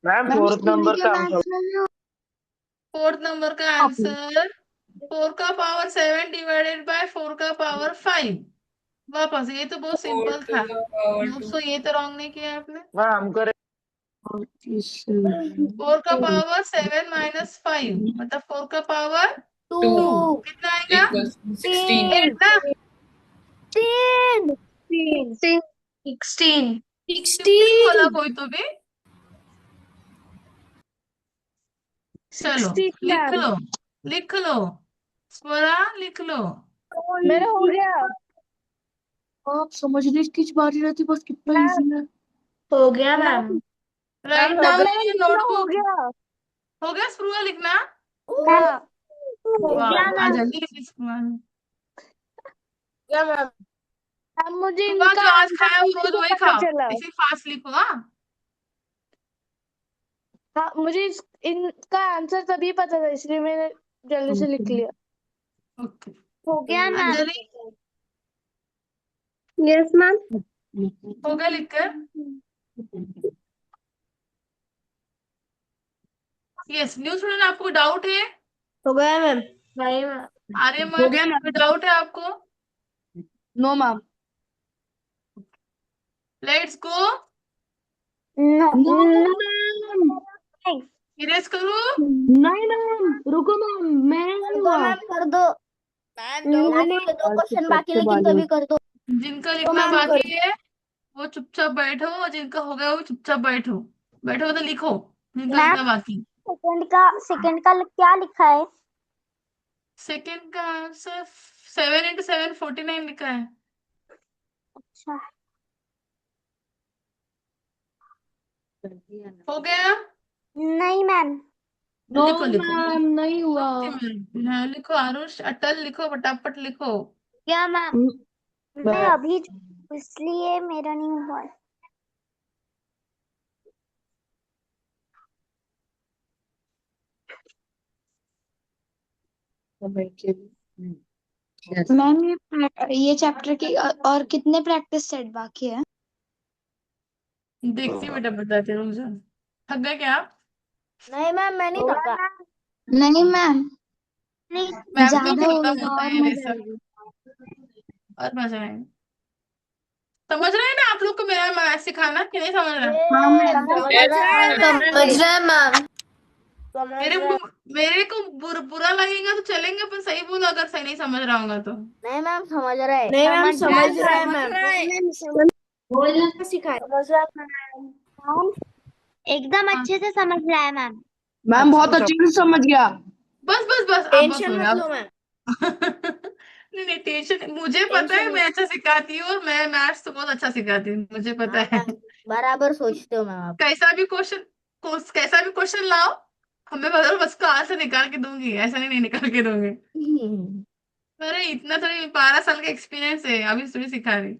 मैम फोर्थ नंबर का आंसर। फोर्थ नंबर का आंसर 4 का पावर 7 डिवाइडेड बाय 4 का पावर 5। वापस, ये तो बहुत 4 सिंपल to था the power 2. दोस्तों, ये तो रॉन्ग नहीं किया आपने। मैम हम करे 4 का पावर 7 -5 मतलब 4 का पावर 2 2 कितना आएगा? equals to 16. 8 ना? तीन 16 16 बोला कोई तो भी। चलो 16 लिख मैम। लो, लिख लो, स्वरा लिख लो। मेरा हो गया आप समझने की बारी रहती, बस कितना मैम। इजी है। हो गया मैम। राइट मैम डाउन मेरा इन लिखना हो नोटबुक। गया। हो गया स्प्रूवा लिखना? हाँ हो वाह, गया आज मैम। जल्दी लिखी स्प्रूवा ने। क्या मैम? मैम मुझे सुबह इनका जो आज आंसर खाया वो तभी रोज से वही पता खाओ, चला। इसे फास्ट लिखो। हाँ हाँ मुझे इनका आंसर तभी पता था, इसलिए मैंने जल्दी से लिख लिया। ओके। हो गया मैम। Anjali yes ma'am. हो गया लिखकर? यस। न्यू स्टूडेंट, आपको डाउट है? हो गया मैम। नहीं मैम। आर्यमन, हो गया मैम। कोई डाउट है आपको? No ma'am. Let's go. No no no ma'am. Erase करो। नहीं मैम, रुको मैम, मैं नहीं कर दो हुआ। मैम, कर दो मैम। दो लास्ट के 2 क्वेश्चन बाकी, लेकिन तभी कर दो। जिनका तो लिखना मैम कर बाकी है वो चुपचाप बैठो, और जिनका हो गया वो चुपचाप बैठो। बैठो तो लिखो जिनका मैम लिखना बाकी। सेकंड का क्या लिखा है? सेकंड का आंसर 7 × 7 49 लिखा है। अच्छा हो गया? नहीं मैम। नो लिखो लिखो। मैम, नहीं हुआ। हाँ, लिखो आरुष, अटल लिखो, फटाफट लिखो। क्या मैम? मैं अभी इसलिए मेरा नहीं हुआ है। मैम ये चैप्टर की और कितने प्रैक्टिस सेट बाकी है? देखती बेटा, बताते रहो मुझे। थक गए क्या आप? नहीं मैम, मैं नहीं थका। नहीं मैम, मैम को ज्यादा प्रॉब्लम होगा होता और है ये मजा सब, आएगी। और मजा आएगा। समझ रहे हैं ना आप लोग को मेरा मैथ सिखाना कि नहीं समझ रहा? हाँ मैम। समझ Yes, रहा है ma'am. मैम। समझ रहे हैं मैम। समझ मेरे रहे हैं। मेरे को बुरा लगेगा तो चलेंगे, पर सही बोलो अगर सही नहीं समझ रहा होगा तो। नहीं मैम, समझ रहे हैं। नहीं मैम, समझ रहा है समझ मैम। रहा है। बोलना सिखाए। समझ रहा है मैम। एकदम हाँ, अच्छे से समझ रहा है मैम। मैम अच्छा बहुत अच्छे से समझ गया। बस बस बस, आप बस टेंशन हो मत गया लो अब। मैम। नहीं नहीं, टेंशन, मुझे पता है टेंशन मैं मत। अच्छा सिखाती हूँ, और मैं मैथ्स तो बहुत अच्छा सिखाती हूँ, मुझे पता हाँ है। मैम, बराबर सोचते हो मैम आप। कैसा भी क्वेश्चन लाओ, हमें बदल बस को आंसर निकाल के दूंगी, ऐसा नहीं निकाल के दूंगी। अरे इतना थोड़ी, 12 साल का एक्सपीरियंस है, अभी थोड़ी सिखा रही।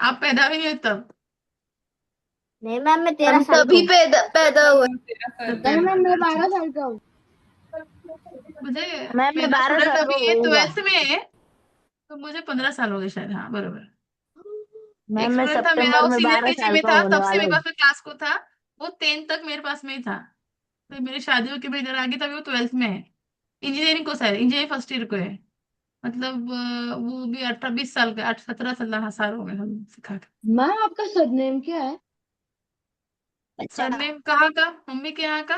आप पैदा भी नहीं हो तब। नहीं मैम, मैं 13 हम साल का तभी हूँ। पैदा हुए। 13 नहीं साल मैम, मैं अच्छा। 12 साल का हूँ। मुझे, मैम मैं मेरा 12 स्टूडेंट साल का अभी होऊंगा। 12th में है, तो मुझे 15 साल हो गए शायद। हाँ बरोबर। एक मैम मैं स्टूडेंट था मेरा, सितंबर वो में सीनियर 12 केजी साल में का था, होने तब से वाला मेरे हूँ। पास में क्लास को था। वो 10th तक मेरे पास में ही था। फिर मेरी शादी होकर मैं इधर आ गई, तभी वो 12th में है। इंजीनियरिंग को सर, इंजीनियरिंग फर्स्ट ईयर को है। मतलब वो भी 18 20 साल का, 17 साल हो गए हम सिखा के। मैम आपका सरनेम क्या है? सरनेम कहाँ का? मम्मी के यहाँ का।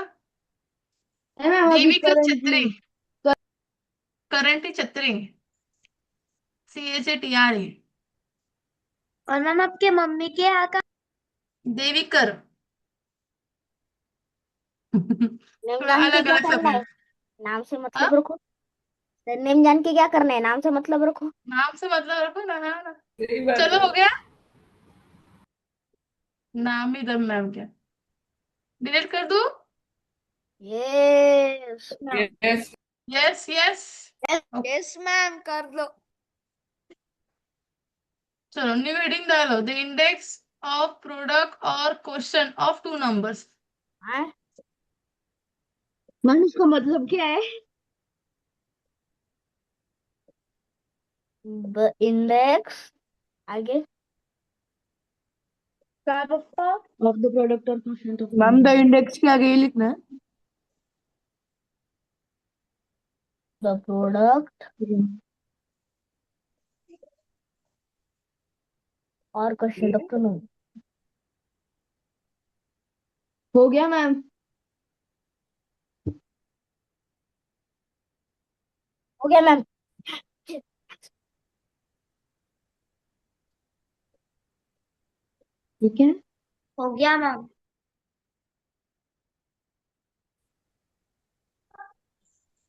है मैम अभी देविका छत्री, करेंटली। करंटी छत्री, CHATRA। और मैम आपके मम्मी के यहाँ का? देविकर। नेम थोड़ा जान के अलग क्या अलग सब करना है। है? नाम से हाँ? मतलब रखो। नेम जान के क्या करना है? नाम से मतलब रखो। नाम से मतलब रखो ना, हाँ ना। सही बात चलो है। हो गया, नाम ही दम नाम क्या, डिलीट कर दूं? Yes. Yes. Yes yes. Yes ma'am कर दो। चलो न्यू हेडिंग डालो, द इंडेक्स ऑफ प्रोडक्ट और question of two numbers. Ma'am इसका मतलब क्या है? द इंडेक्स आगे क्या पप्पा? ऑफ द प्रोडक्ट और question of ma'am the index के आगे ये लिखना है। द प्रोडक्ट और क्वेश्चन ऑफ नो। हो गया मैम। हो गया मैम। ठीक है। हो गया मैम।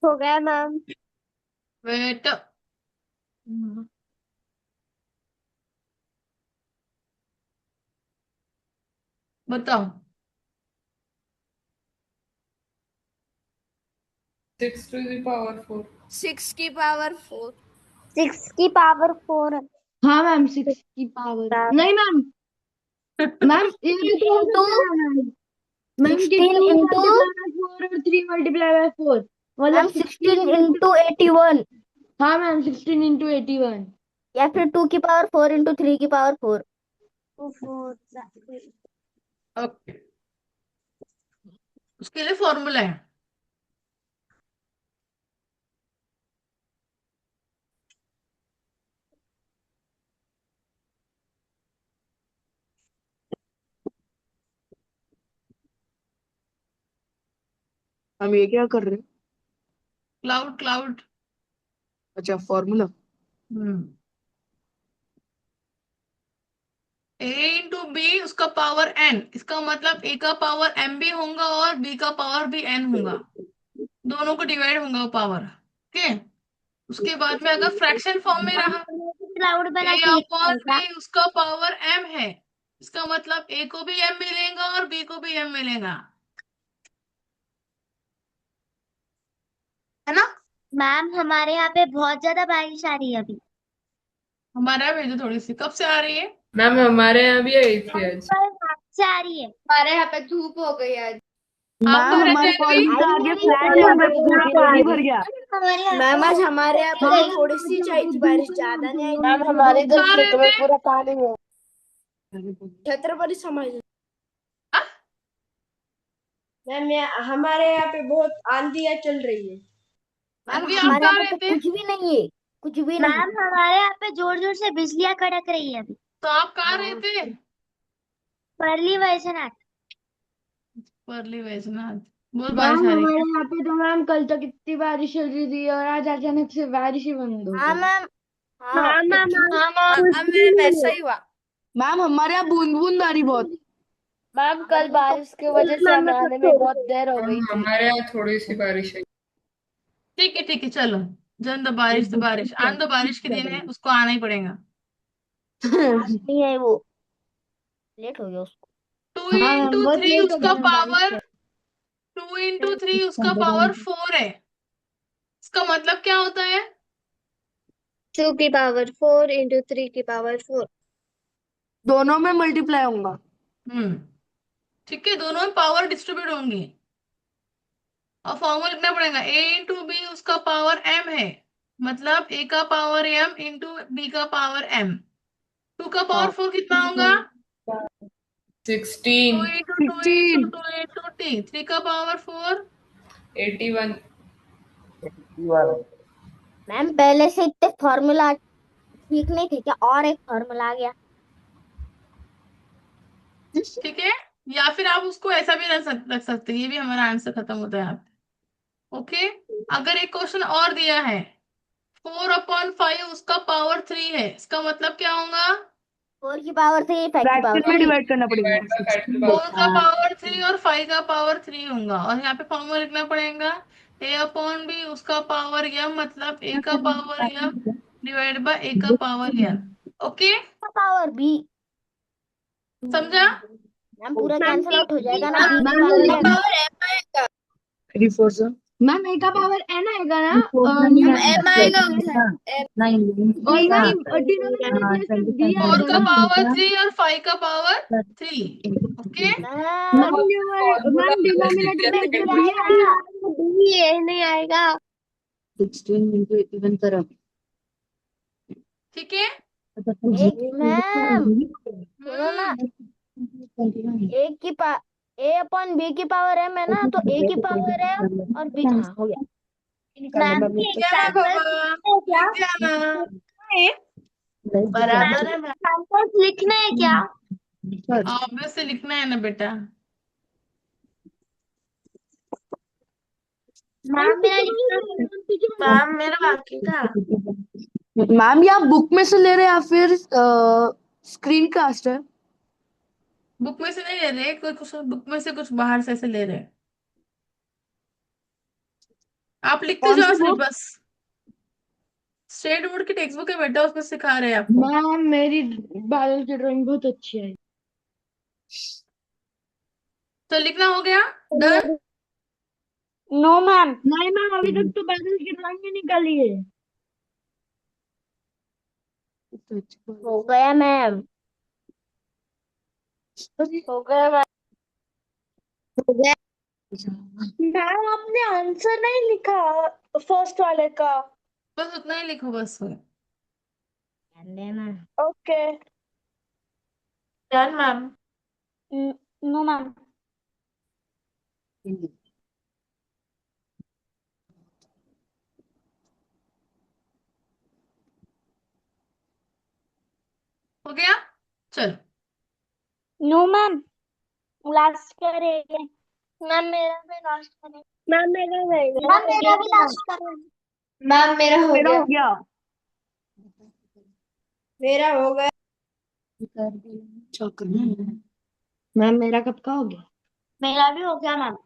हो गया मैम। वेट, बताओ। 6 to the power 4. 6 की पावर 4। 6 की पावर 4 हाँ मैम 6 की पावर नहीं ma'am. Ma'am into ma'am 16 into 4 और 3 मल्टीप्लाई बाय 4 मैम मतलब 16 इंटू 81 हाँ मैम 16 इंटू 81 या फिर 2 की पावर 4 इंटू 3 की पावर 4। ओके, उसके लिए फॉर्मूला है। हम ये क्या कर रहे हैं? Cloud cloud. अच्छा फॉर्मूला। ए इंटू बी उसका पावर एन, इसका मतलब ए का पावर एम भी होगा और बी का पावर भी एन होगा, दोनों को डिवाइड होगा वो पावर। ओके, उसके बाद में अगर फ्रैक्शन फॉर्म में रहा, क्लाउड बना ए के अपॉन लिखा बी उसका पावर एम है, इसका मतलब ए को भी एम मिलेगा और बी को भी एम मिलेगा, है ना। मैम हमारे यहाँ पे बहुत ज्यादा बारिश आ रही है अभी। हमारे यहाँ भेजो थोड़ी सी, कब से आ रही है? मैम हमारे यहाँ भी आई थी आज। से आ रही है। हमारे यहाँ पे धूप हो गई आज। आप मैम कह रहे हमारे थे कॉलेज अभी? के आगे फ्लैट है में पूरा पानी भर गया। हमारे यहाँ मैम आज हमारे यहाँ पे पे थोड़ी सी चाहिए थी बारिश, ज्यादा नहीं आई। मैम हमारे इधर आ रहे खेतों में थे? पूरा पानी है। छत्रपति समझ। हाँ? मैम हमारे यहाँ पे बहुत आंधियां चल रही है। मैम अभी आप हमारे कह यहाँ रहे पे थे? कुछ भी नहीं है, कुछ भी नहीं। मैम हमारे यहाँ पे जोर जोर से बिजलियां कड़क रही है अभी। तो आप कहाँ रहे थे? परली वैजनाथ। परली वैजनाथ। बहुत बारिश मैम आ रही हमारे है। यहाँ पे तो मैम कल तक इतनी बारिश चल रही थी और आज अचानक से बारिश ही बंद हो हाँ गई। मैम। हाँ हाँ मैम मैम ऐसा ही हुआ। मैम हमारे यहाँ बूंद बूंद आ रही बहुत। मैम कल बारिश की वजह से हमें आने में बहुत देर हो गई थी। हमारे यहाँ थोड़ी सी बारिश आई। ठीक है चलो, जन द बारिश तो बारिश, आन दो, बारिश के दिन है, उसको आना ही पड़ेगा। नहीं है वो, लेट हो गया उसको। टू हाँ मैम इंटू बहुत थ्री लेट हो उसका गया बारिश पावर, से। 2 into 3 उसका पावर 4 है, इसका मतलब क्या होता है? 2 की पावर 4 इंटू 3 की पावर 4। दोनों में मल्टीप्लाई होगा। ठीक है, दोनों में पावर डिस्ट्रीब्यूट होंगी और फॉर्मूला लिखना पड़ेगा। ए इंटू बी उसका पावर एम है, मतलब ए का पावर एम इंटू बी का पावर एम। 2 का पावर 4 कितना होगा? 2 16. Into 2 into 16 2 into T. 3 का पावर 4 81. मैम पहले से इतने फॉर्मूला ठीक नहीं थे क्या? और एक फॉर्मूला आ गया। ठीक है, या फिर आप उसको ऐसा भी रख सकते हैं, ये भी हमारा आंसर खत्म होता है आप। ओके, अगर एक क्वेश्चन और दिया है, 4/5 उसका पावर 3 है, इसका मतलब क्या होगा? 4 की पावर 3, 5 की पावर फ्रैक्शन में 3। डिवाइड करना पड़ेगा। Divide by 5 to the 4 power का पावर 3 और 5 का पावर 3 होगा, और यहाँ पे फॉर्मूला लिखना पड़ेगा ए अपॉन बी उसका पावर एम, मतलब ए का power M divide by A का power N. Okay, power B. समझा? मैम पूरा कैंसिल आउट हो जाएगा ना, बी की मैम पावर ये एन। 3 4 से मैम ए का पावर एन आएगा ना M आएगा उधर। और वही डिनोमिनेटर में सिर्फ डी फोर आएगा का ना। पावर 3 और 5 का power 3। Okay, ma'am ma'am denominator में सिर्फ डी आएगा। ये नहीं आएगा। 16 into 81 करो। ठीक है। एक मैम सुनो ना, ए की पा ए अपॉन बी की पावर एम है ना, तो ए की पावर है और बी हाँ हो गया। मैम लिख दिया ना बाबा, लिख दिया ना। बराबर है मैम। सैंपल्स लिखना है क्या? ऑब्वियस से लिखना है ना बेटा। मैम मेरा बाकी था। मैम ये आप बुक में से ले रहे हैं या फिर स्क्रीन कास्ट है? बुक में से नहीं ले रहे, कोई कुछ बुक में से कुछ बाहर से ऐसे ले रहे हैं। आप लिखते कौन जाओ सी सिर्फ बुक? बस। स्टेट बोर्ड की टेक्स्ट बुक है बेटा, उसमें सिखा रहे हैं आपको। मैम मेरी बादल की ड्राइंग बहुत अच्छी है। तो लिखना हो गया, डन। No ma'am. नहीं मैम अभी तक तो बादल की ड्राइंग ही निकाली है। हो गया मैम, हो गया मैम, हो गया। मैम आपने आंसर नहीं लिखा फर्स्ट वाले का। बस उतना ही लिखो बस। लेना okay. Done ma'am. No ma'am. हो गया, चलो। नो मैम, लास्ट करेंगे। मैम मेरा भी लास्ट करें। मैम मेरा मैम मेरा भी लास्ट करें। मैम मेरा हो मेरा गया। हो गया। मेरा हो गया। मैम मेरा कब का हो गया? मेरा भी हो गया मैम।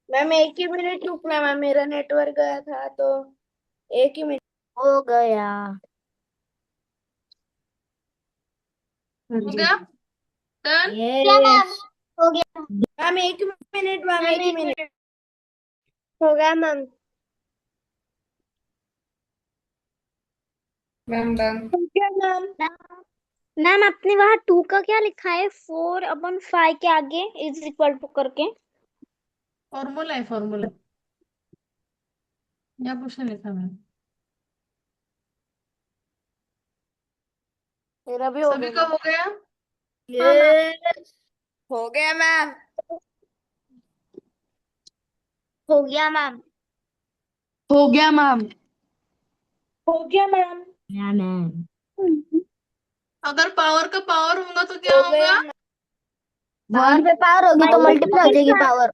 मैम एक ही मिनट रुकना मैम, मेरा नेटवर्क गया था तो एक ही मिनट। हो गया। हो गया, डन। क्या मैम? यस हो गया मैम एक मिनट मैम, मैम, एक ही एक मिनट। हो गया मैम। Ma'am done. हो गया मैम। मैम आपने वहाँ 2 का क्या लिखा है? 4/5 के आगे इज इक्वल टू करके। फॉर्मूला है, फॉर्मूला। या कुछ नहीं लिखा मैम। मेरा भी हो सभी गया का हो गया। यस हो गया मैम। हो गया मैम। हो गया मैम। हो गया मैम। या मैम अगर पावर का पावर होगा तो क्या हो होगा? गया पावर पे पावर होगी तो मल्टीप्लाई हो जाएगी पावर।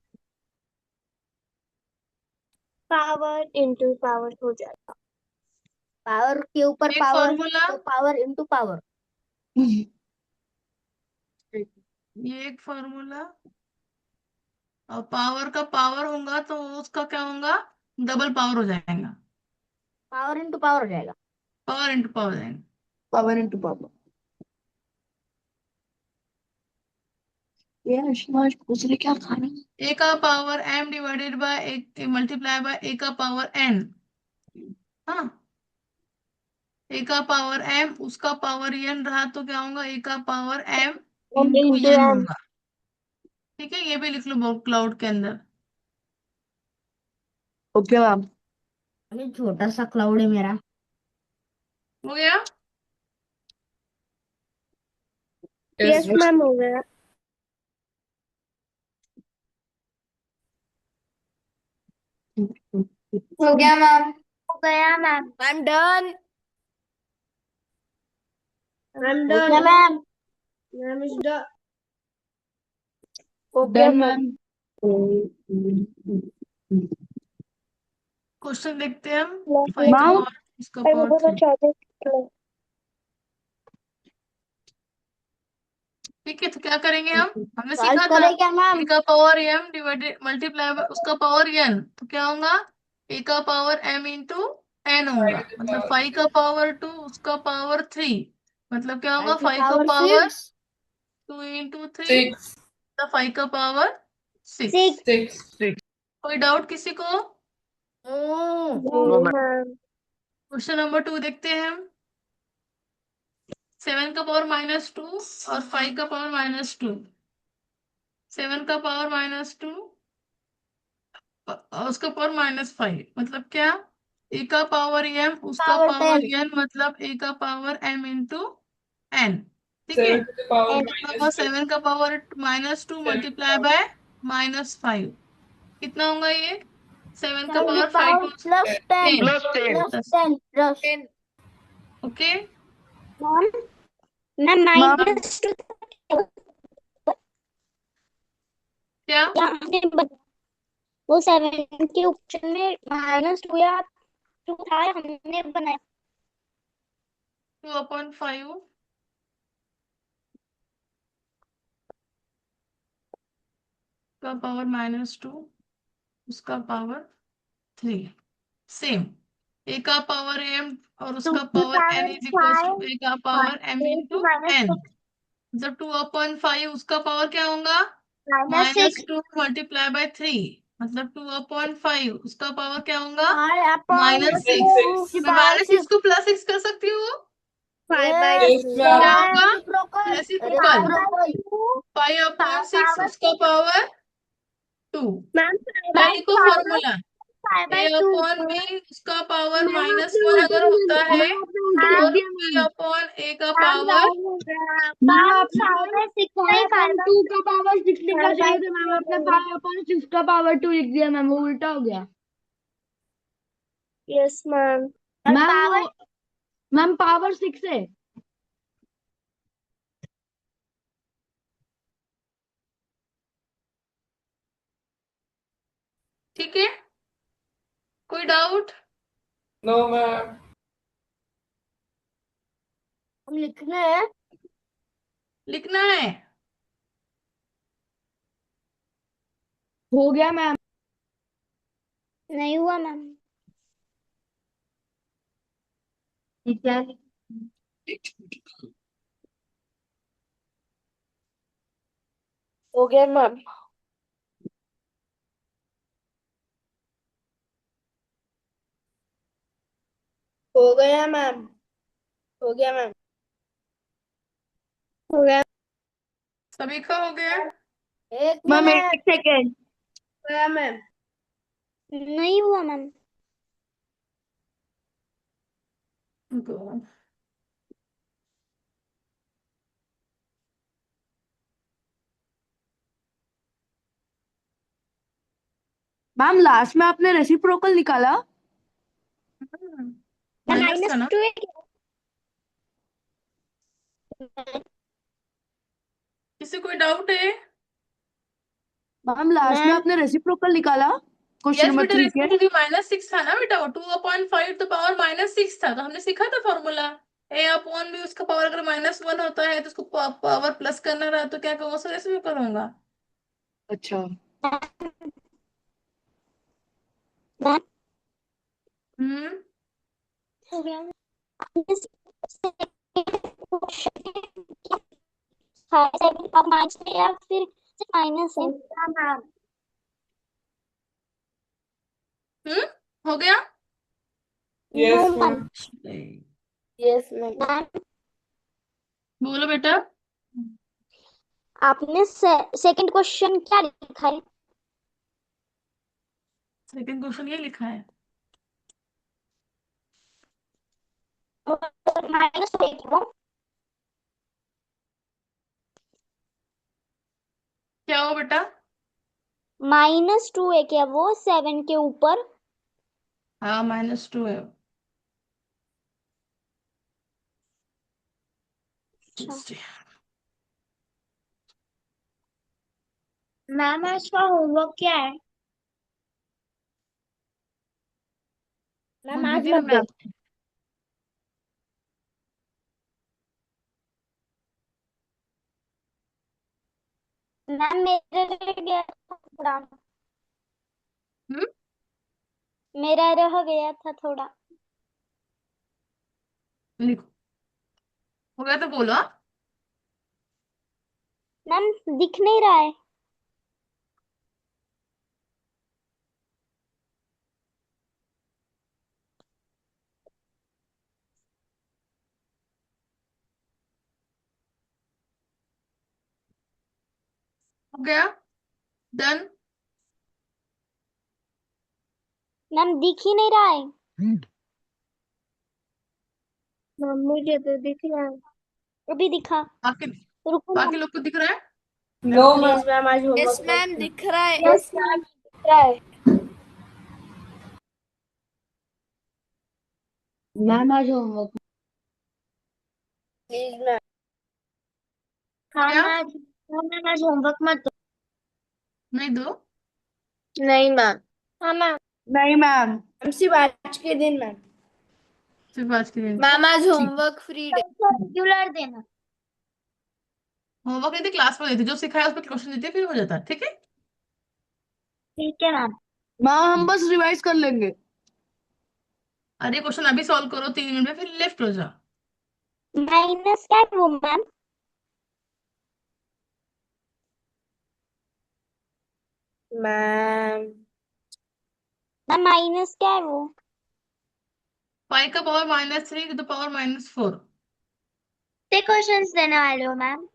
पावर इंटू पावर हो जाएगा। पावर के ऊपर एक पावर फॉर्मूला, तो पावर इंटू पावर। ये एक फॉर्मूला। और पावर का पावर होगा तो उसका क्या होगा? डबल पावर हो जाएगा। पावर इंटू पावर हो जाएगा। पावर इंटू पावर हो जाएगा। Power into power. ये आशुतोष पूछ रहे क्या खाना? ए का power m divided by A multiply by A का पावर n। हाँ, ए का पावर m उसका पावर n रहा तो क्या होगा? ए का power m into into n M. होगा। ठीक है, ये भी लिख लो क्लाउड के अंदर। Okay ma'am. अभी छोटा सा क्लाउड है मेरा। हो गया, यस मैम हो गया। हो गया मैम। हो गया ma'am. I am done. I am हो डन। गया मैम। Ma'am is done. हो गया डन मैम। मैम। क्वेश्चन देखते हैं हम। 5 का मैम पावर, इसका पावर 3। ठीक है, तो क्या करेंगे हम? हमने सॉल्व सीखा था करें क्या मैम? ए का power m divided multiply by उसका पावर n, तो क्या होगा? ए का पावर m इंटू n होगा, मतलब 5 का पावर 2 उसका पावर 3। मतलब क्या होगा, 5 की 5 का पावर पावर 6 2 इंटू 3, 6 तो 5 का पावर 6। 6 6 कोई डाउट किसी को? No ma'am. क्वेश्चन नंबर 2 देखते हैं हम। 7 का पावर -2 और 5 का पावर -2। 7 का पावर -2 और उसका पावर -5, मतलब क्या, ए का पावर m उसका पावर पावर 10 n, मतलब ए का पावर m इंटू n। ठीक है। 7 to the power n minus 2 7 का power -2 7 to the multiply power by -5, कितना होगा ये? 7 का 7 की power 5 power plus 10 plus 10। Plus 10 plus 10 okay. Ma'am ma'am -2 क्या? आपने वो 7 के ऑप्शन में -2 या 2 था, हमने बनाया 2/5 का पावर -2 उसका पावर 3, सेम। ए का पावर m और 2 उसका की power n power is equal to A का पावर m 5 इंटू n। -6 जब 2/5 उसका पावर क्या होगा? -6 -2 मल्टीप्लाई बाय 3, मतलब 2/5 उसका पावर क्या होगा? 5 upon -6। 2 की मैं पावर -6 6 को +6 कर सकती हूँ। 5 by यस yes 2 क्या ma'am होगा? Reciprocal reciprocal. 5 5/6 उसका पावर 2। मैम मैं लिखो formula, 5 a by 2 upon B उसका पावर मैम आपने -1 उल्टा अगर होता है, मैम आपने उल्टा लिख और दिया बी मैम। अपॉन ए का पावर मैम मैम आपने 5 by 6 फाइव नहीं, अपॉन 5 टू का पावर 6 लिखना 5 by चाहिए था मैम, 2 आपने 5/6 का पावर 2 लिख दिया मैम, वो उल्टा हो गया। Yes ma'am. और मैम वो पावर मैम पावर 6 है। ठीक है। कोई डाउट? no ma'am हम लिखने हैं। लिखना है। हो गया मैम। नहीं हुआ मैम। ये क्या हो गया मैम। हो गया मैम। हो गया मैम। हो गया सभी का हो गया? एक मैम मिनट 1 सेकेंड। हो गया मैम। नहीं हुआ मैम। गो। मैम लास्ट में आपने रेसिप्रोकल निकाला। माइनस था ना? -2 किसी कोई डाउट है? मैम लास्ट में मैम आपने रेसिप्रोकल निकाला क्वेश्चन यस नंबर बेटा, 3 के। रेसिप्रोकल -6 था ना बेटा, वो 2/5 तो पावर -6 था, तो हमने सीखा था फॉर्मूला। ए अपॉन भी उसका पावर अगर -1 होता है तो उसको पावर प्लस करना रहा तो क्या करूँगा, सर ऐसे भी करूंगा। अच्छा मैम हम्म। हो गया। आपने अब मार्क्स में या फिर माइनस है मैम। हम्म। हो गया। No yes ma'am. ma'am yes ma'am. Ma'am बोलो बेटा। आपने सेकंड क्वेश्चन क्या लिखा है? सेकंड क्वेश्चन ये लिखा है। -2 क्या हो बेटा? -2 है क्या वो 7 के ऊपर? हाँ -2 है। मैम इसका होमवर्क क्या है? मैम आज दीदी मत ने दे। मैम। मैम मेरे रह गया था थोड़ा। हम्म। मेरा रह गया था थोड़ा। लिखो। हो गया तो बोलो हाँ? मैम दिख नहीं रहा है। हो गया, डन। मैम दिख ही नहीं रहा है। मैम मुझे तो दिख रहा है। अभी दिखा। बाकी रुको बाकी मैम। लोग को दिख रहा है? No, ma'am. प्लीज मैम आज यस होमवर्क मत मैम दो। दिख रहा है। यस मैम दिख रहा है। मैम आज होमवर्क। Please ma'am. हाँ क्या? मैम आज होमवर्क मत दो। नहीं दो? नहीं मैम। हाँ मैम। नहीं मैम। मैम सिर्फ आज के दिन मैम। सिर्फ आज के दिन? मैम आज ठीक। Homework free day. रेगुलर देना। होमवर्क नहीं थे, क्लास में देती, जो सिखाया उस पर क्वेश्चन देते फिर हो जाता है, ठीक है? ठीक है मैम। मैम हम बस रिवाइज कर लेंगे। अरे क्वेश्चन अभी सॉल्व करो 3 मिनट में, फिर लेफ्ट हो जाओ। माइनस क्या है वो मैम? मैम। मैम माइनस क्या है वो? 5 का पावर -3 टू द पावर -4। कितने क्वेश्चंस देने वाले हो मैम?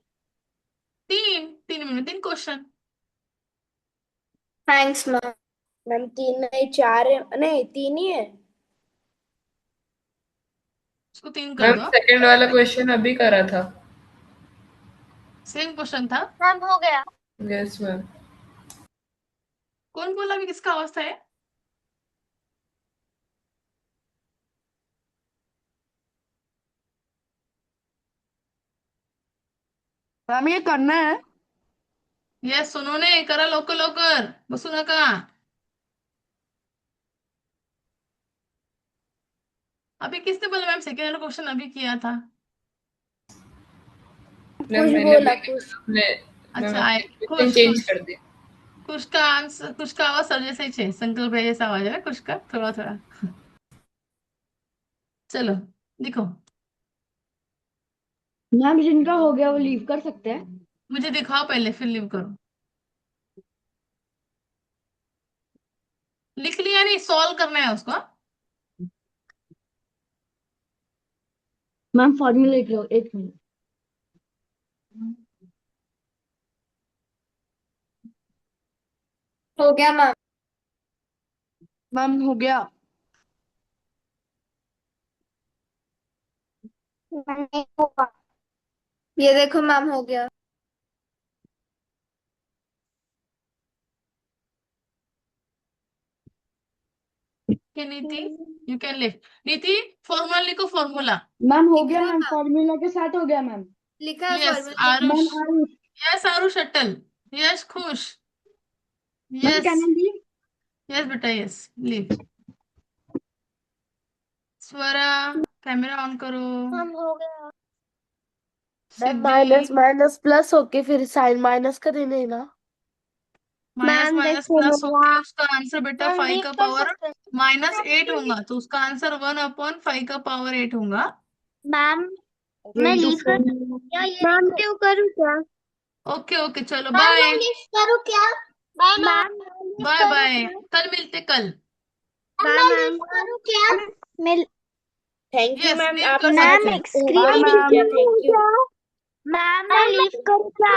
3 मिनट में 3 क्वेश्चन। Thanks ma'am. मैम 3 नहीं 4 है, नहीं 3 ही है। उसको 3 कर मैम दो। सेकंड वाला क्वेश्चन अभी करा था। सेम क्वेश्चन था। मैम हो गया। Yes ma'am. कौन बोला अभी, किसका अवस्था है? मैम ये करना है। ये सुनो ने करा लवकर लवकर, बसू नका. अभी किसने बोला मैम सेकेंड वाला क्वेश्चन अभी किया था? मैम कुछ मैंने बोला भी कुछ। अच्छा आए क्वेश्चन खुश चेंज खुश. कर दिया। कुछ का आंसर, कुछ का आवाज सर जैसा ही छे, संकल्प है जैसा आवाज है कुछ का, थोड़ा थोड़ा. चलो देखो, मैम जिनका हो गया वो लीव कर सकते हैं। मुझे दिखाओ पहले फिर लीव करो. लिख लिया? नहीं, सॉल्व करना है उसको. मैम फॉर्मूला लिख लो 1 मिनट। हो गया मैम। मैम हो गया। मैम नहीं होगा। ये देखो मैम हो गया। क्या नीति? यू कैन लिख. नीति फॉर्मूला लिखो, फॉर्मूला. मैम हो लिख गया रहा मैम, मैम। फॉर्मूला के साथ हो गया मैम। लिखा है यस फॉर्मूला लिख Aarush. Ma'am Ayush. Yes Aarush Atal. Yes Khush. Ma'am yes. Can I leave? Yes बेटा yes. Leave. Swara camera on करो. मैम हो गया। Ma'am Siddhi minus minus plus होके फिर साइन माइनस का देने हैं ना। माइनस मैम माइनस देखो प्लस मेरा। होके उसका आंसर बेटा मैम 5 लीव का कर पावर सकते हैं। -8 होगा, तो उसका आंसर 1/5 का पावर 8 होगा. मैम मैं इंटू लीव कर सकती हूँ क्या? ये नेगेटिव करूँ क्या? ओके ओके चलो मैम मैं बाय. लीव करूँ क्या? Bye ma'am. मैं लीव बाय करूँ बाय. क्या? कल मिलते कल. बाय मैं लीव करूँ क्या? मैं thank you yes ma'am, leave आप कर हमारा मैम सकते हैं. होमवर्क भी किया, थैंक यू। मैम मैं लीव करूँ क्या?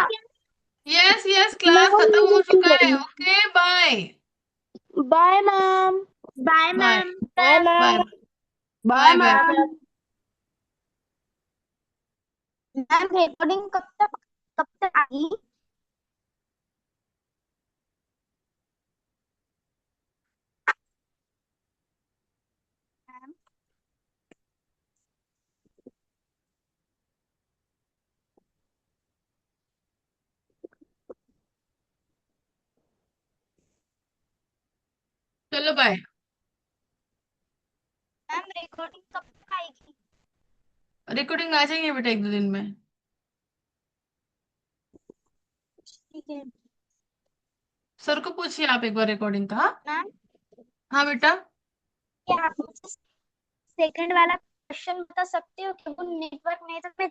यस यस क्लास खत्म हो चुका है. Okay bye. Bye ma'am. Bye bye ma'am. Bye bye ma'am. Bye bye bye. Ma'am. Ma'am recording कब तक आएगी? चलो बाय. मैम रिकॉर्डिंग कब तक आएगी? रिकॉर्डिंग आ जाएंगे बेटा 1-2 दिन में. ठीक है। सर को पूछिए आप एक बार रिकॉर्डिंग का. हाँ मैम हाँ बेटा. क्या आप मुझे सेकंड वाला क्वेश्चन बता सकते हो कि वो नेटवर्क नहीं तो मैं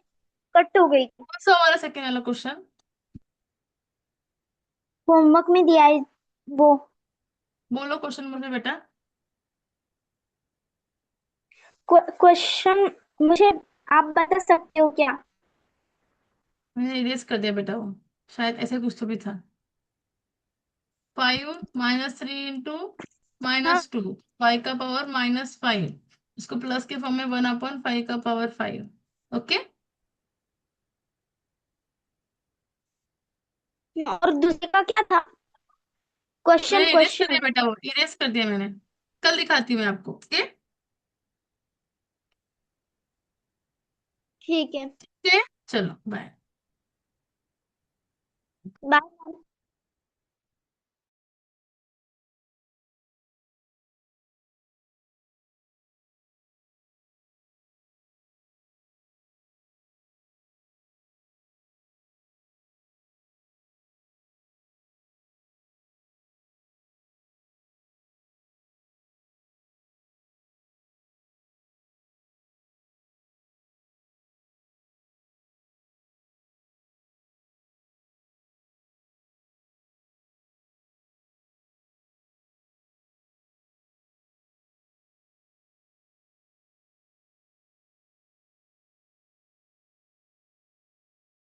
कट हो गई। कौन सा वाला सेकंड वाला क्वेश्चन? होमवर्क में दिया है वो। बोलो क्वेश्चन मुझे बेटा। क्वेश्चन मुझे आप बता सकते हो क्या? मैंने इरेज कर दिया बेटा वो, शायद ऐसे कुछ तो भी था। 5 - 3 इंटू हाँ -2, 5 का पावर -5, इसको प्लस के फॉर्म में 1/5 का पावर 5। ओके। और दूसरे का क्या था? क्वेश्चन मैंने इरेज कर दिया क्वेश्चन। बेटा, वो इरेज कर दिया मैंने। कल दिखाती हूँ मैं आपको। ओके। ठीक है। ओके, चलो बाय। बाय।